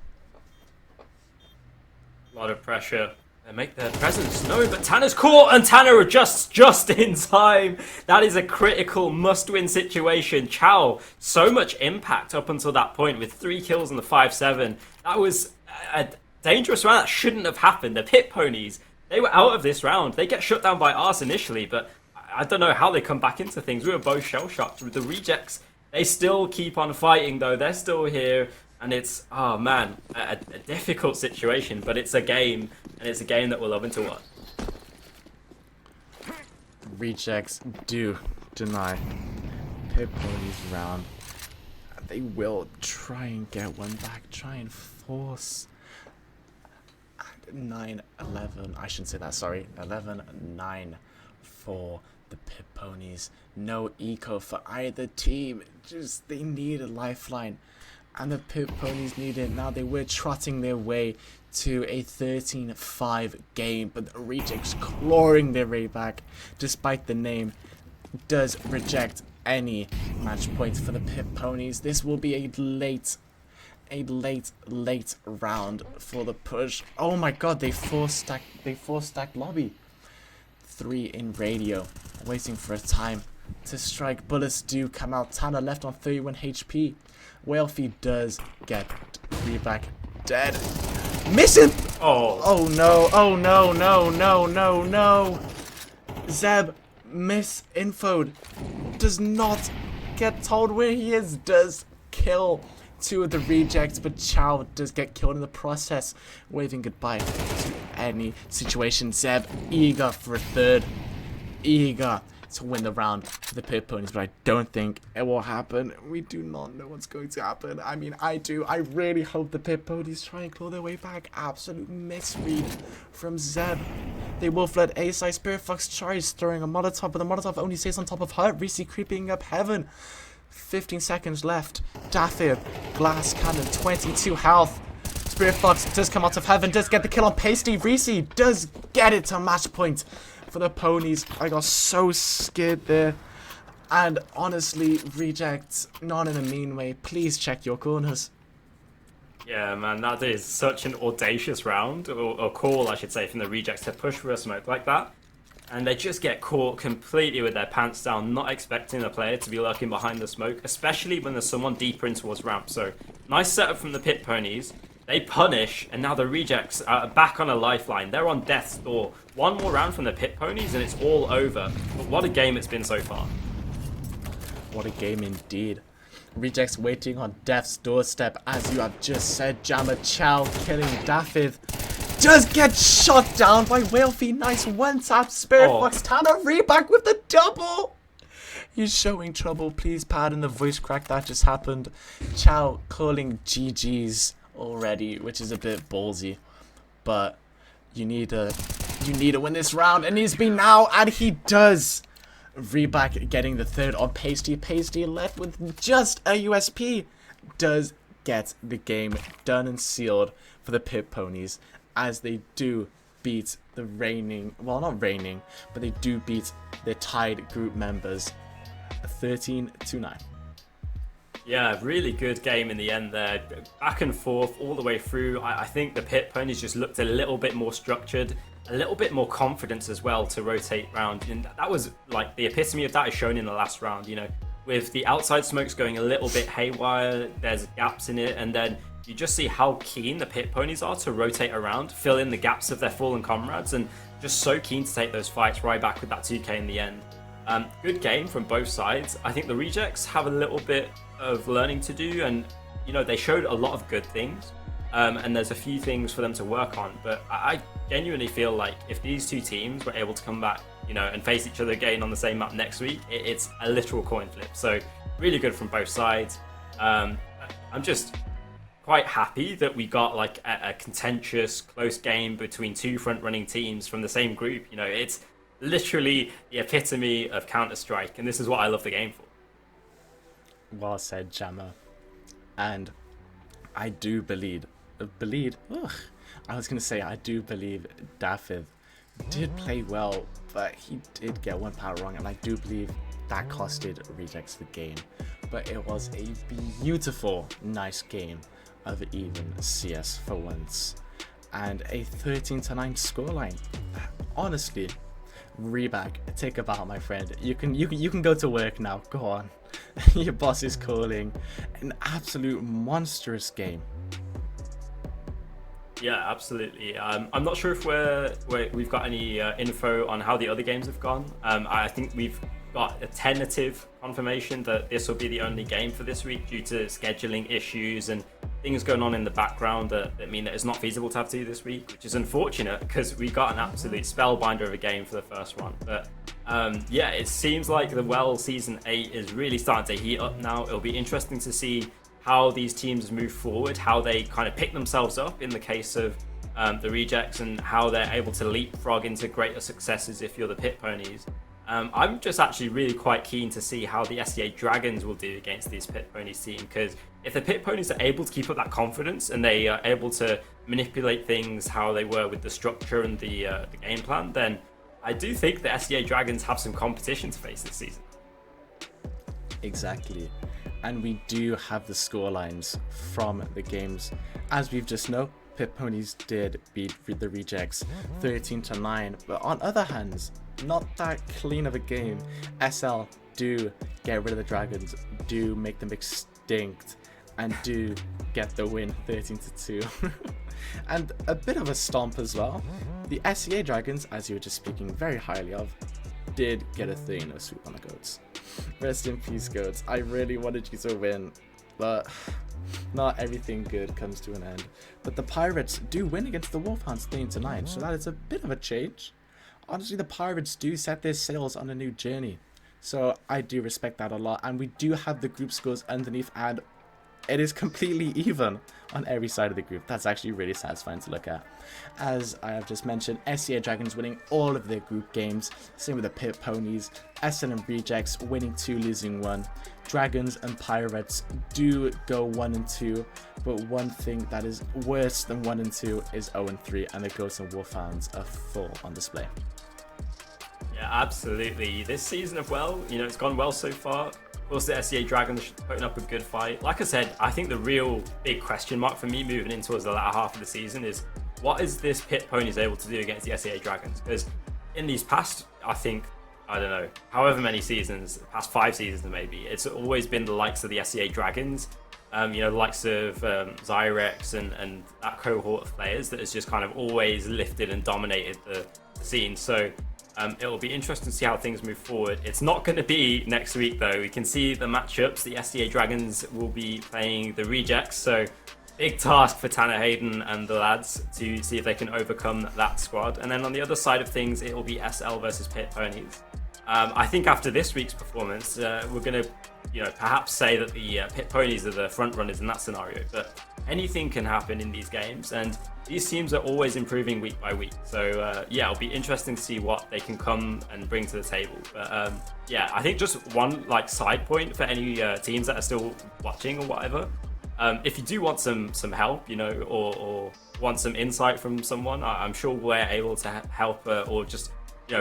Speaker 2: A lot of pressure. They make their presence known, but Tanner's caught, and Tanner adjusts just in time. That is a critical must-win situation. Chow, so much impact up until that point with 3 kills in the 5-7. That was a dangerous round. That shouldn't have happened. The Pit Ponies, they were out of this round. They get shut down by Ars initially, but I don't know how they come back into things. We were both shell-shocked with the rejects. They still keep on fighting though. They're still here, and it's, oh man, a difficult situation, but it's a game, and it's a game that we're loving to watch.
Speaker 1: Rejects do deny Pit Ponies round. They will try and get one back, try and force 9-11. I shouldn't say that, sorry. 11-9 for the Pit Ponies. No eco for either team. Just they need a lifeline, and the Pit Ponies need it now. They were trotting their way to a 13-5 game, but the rejects clawing their way back, despite the name, does reject any match points for the Pit Ponies. This will be a late round for the push. Oh my god, they four stacked lobby. 3 in radio, waiting for a time to strike. Bullets do come out. Tanner left on 31 HP. Welfy does get Reback dead. Missing! Oh no, oh no, no. Zeb misinfoed. Does not get told where he is. Does kill 2 of the rejects, but Chow does get killed in the process. Waving goodbye to any situation. Zeb eager for a third. Eager to win the round for the Pit Ponies, but I don't think it will happen. We do not know what's going to happen. I mean, I do. I really hope the Pit Ponies try and claw their way back. Absolute misread from Zeb. They wolf led A side. Spirit Fox tries throwing a Molotov, but the Molotov only stays on top of her. Reese creeping up heaven. 15 seconds left. Daffy, glass cannon, 22 health. Spirit Fox does come out of heaven, does get the kill on Pasty. Reese does get it to match point for the ponies. I got so scared there. And honestly, Rejects, not in a mean way, please check your corners.
Speaker 2: Yeah, man, that is such an audacious round, or call, I should say, from the Rejects to push for a smoke like that. And they just get caught completely with their pants down, not expecting the player to be lurking behind the smoke, especially when there's someone deeper in towards ramp. So, nice setup from the Pit Ponies. They punish, and now the Rejects are back on a lifeline. They're on death's door. One more round from the Pit Ponies, and it's all over. But what a game it's been so far.
Speaker 1: What a game indeed. Rejects waiting on death's doorstep, as you have just said. Jammer Chow killing Daffith. Does get shot down by Whalefy. Nice one-tap. Spirit Fox Tanner reback with the double. He's showing trouble. Please pardon the voice crack that just happened. Chow calling GG's already, which is a bit ballsy. But you need to win this round. It needs to be now, and he does. Reback getting the third on Pasty. Pasty left with just a USP. Does get the game done and sealed for the Pit Ponies, as they do beat the reigning, well, not reigning, but they do beat their tied group members 13-9.
Speaker 2: Yeah, really good game in the end there. Back and forth all the way through. I think the Pit Ponies just looked a little bit more structured, a little bit more confidence as well to rotate round. And that was like the epitome of that is shown in the last round, you know, with the outside smokes going a little bit haywire, there's gaps in it, and then you just see how keen the Pit Ponies are to rotate around, fill in the gaps of their fallen comrades, and just so keen to take those fights right back with that 2k in the end. Good game from both sides. I think the Rejects have a little bit of learning to do, and you know, they showed a lot of good things, and there's a few things for them to work on, but I genuinely feel like if these two teams were able to come back, you know, and face each other again on the same map next week, it's a literal coin flip. So really good from both sides. I'm just quite happy that we got like a contentious, close game between two front-running teams from the same group. You know, it's literally the epitome of Counter-Strike, and this is what I love the game for.
Speaker 1: Well said, Jammer. And I do believe, I was going to say, I do believe Daffith did play well, but he did get one part wrong, and I do believe that costed Rejects the game. But it was a beautiful, nice game of even CS for once, and a 13-9 scoreline. Honestly, Reback, take a bow, my friend. You can go to work now. Go on. Your boss is calling. An absolute monstrous game.
Speaker 2: Yeah, absolutely. I'm not sure if we've got any info on how the other games have gone. I think we've got a tentative confirmation that this will be the only game for this week due to scheduling issues and things going on in the background that mean that it's not feasible to have two this week, which is unfortunate because we got an absolute spellbinder of a game for the first one. But yeah, it seems like the Welsh Season 8 is really starting to heat up now. It'll be interesting to see how these teams move forward, how they kind of pick themselves up in the case of the Rejects, and how they're able to leapfrog into greater successes if you're the Pit Ponies. I'm just actually really quite keen to see how the SEA Dragons will do against these Pit Ponies team, because if the Pit Ponies are able to keep up that confidence and they are able to manipulate things how they were with the structure and the game plan, then I do think the SEA Dragons have some competition to face this season.
Speaker 1: Exactly. And we do have the scorelines from the games. As we've just know, Pit Ponies did beat the Rejects 13-9, but on other hands, not that clean of a game. SL do get rid of the Dragons, do make them extinct, and do get the win 13-2. And a bit of a stomp as well. The SEA Dragons, as you were just speaking very highly of, did get a 3-0 sweep on the Goats. Rest in peace, Goats. I really wanted you to win, but not everything good comes to an end. But the Pirates do win against the Wolfhounds 13-9, so that is a bit of a change. honestly, the Pirates do set their sails on a new journey. So I do respect that a lot. And we do have the group scores underneath, and it is completely even on every side of the group. That's actually really satisfying to look at. As I have just mentioned, SEA Dragons winning all of their group games. Same with the Pit Ponies. SN and Rejects winning 2, losing 1. Dragons and Pirates do go 1 and 2, but one thing that is worse than 1 and 2 is 0 and 3, and the Ghosts and Wolfhounds are full on display.
Speaker 2: Yeah, absolutely. This season of it's gone well so far. Of course, the SEA Dragons putting up a good fight. Like I said, I think the real big question mark for me moving in towards the latter half of the season is what is this Pit Ponies able to do against the SEA Dragons? Because in these past, I don't know, however many seasons, past 5 seasons maybe, it's always been the likes of the SEA Dragons, the likes of Zyrex and that cohort of players that has just kind of always lifted and dominated the scene. So it will be interesting to see how things move forward. It's not going to be next week though. We can see the matchups. The SEA Dragons will be playing the Rejects, so big task for Tanner Hayden and the lads to see if they can overcome that squad. And then on the other side of things, it will be SL versus Pit Ponies. I think after this week's performance, we're going to, perhaps say that the Pit Ponies are the front runners in that scenario. But anything can happen in these games, and these teams are always improving week by week. So it'll be interesting to see what they can come and bring to the table. But I think just one side point for any teams that are still watching or whatever. If you do want some help, or want some insight from someone, I'm sure we're able to help or just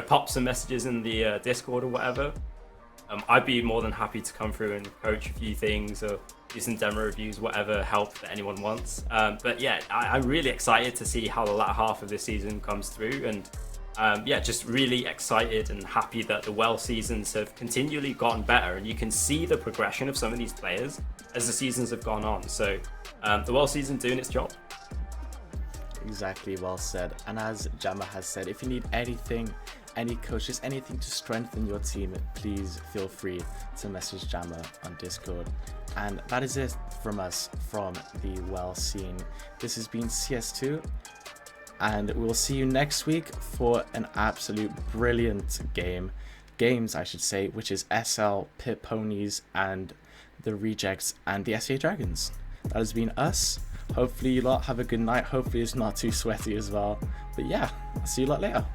Speaker 2: pop some messages in the Discord or whatever. I'd be more than happy to come through and coach a few things or do some demo reviews, whatever help that anyone wants. But yeah, I'm really excited to see how the latter half of this season comes through, and just really excited and happy that the Welsh seasons have continually gotten better, and you can see the progression of some of these players as the seasons have gone on. So the Welsh season doing its job.
Speaker 1: Exactly, well said. And as Jammer has said, if you need anything, any coaches, anything to strengthen your team, please feel free to message Jammer on Discord. And that is it from us from the Welsh scene. This has been CS2, and we'll see you next week for an absolute brilliant games I should say, which is SL, Pit Ponies, and the Rejects and the SEA Dragons. That has been us. Hopefully you lot have a good night. Hopefully it's not too sweaty as well. But yeah, I'll see you lot later.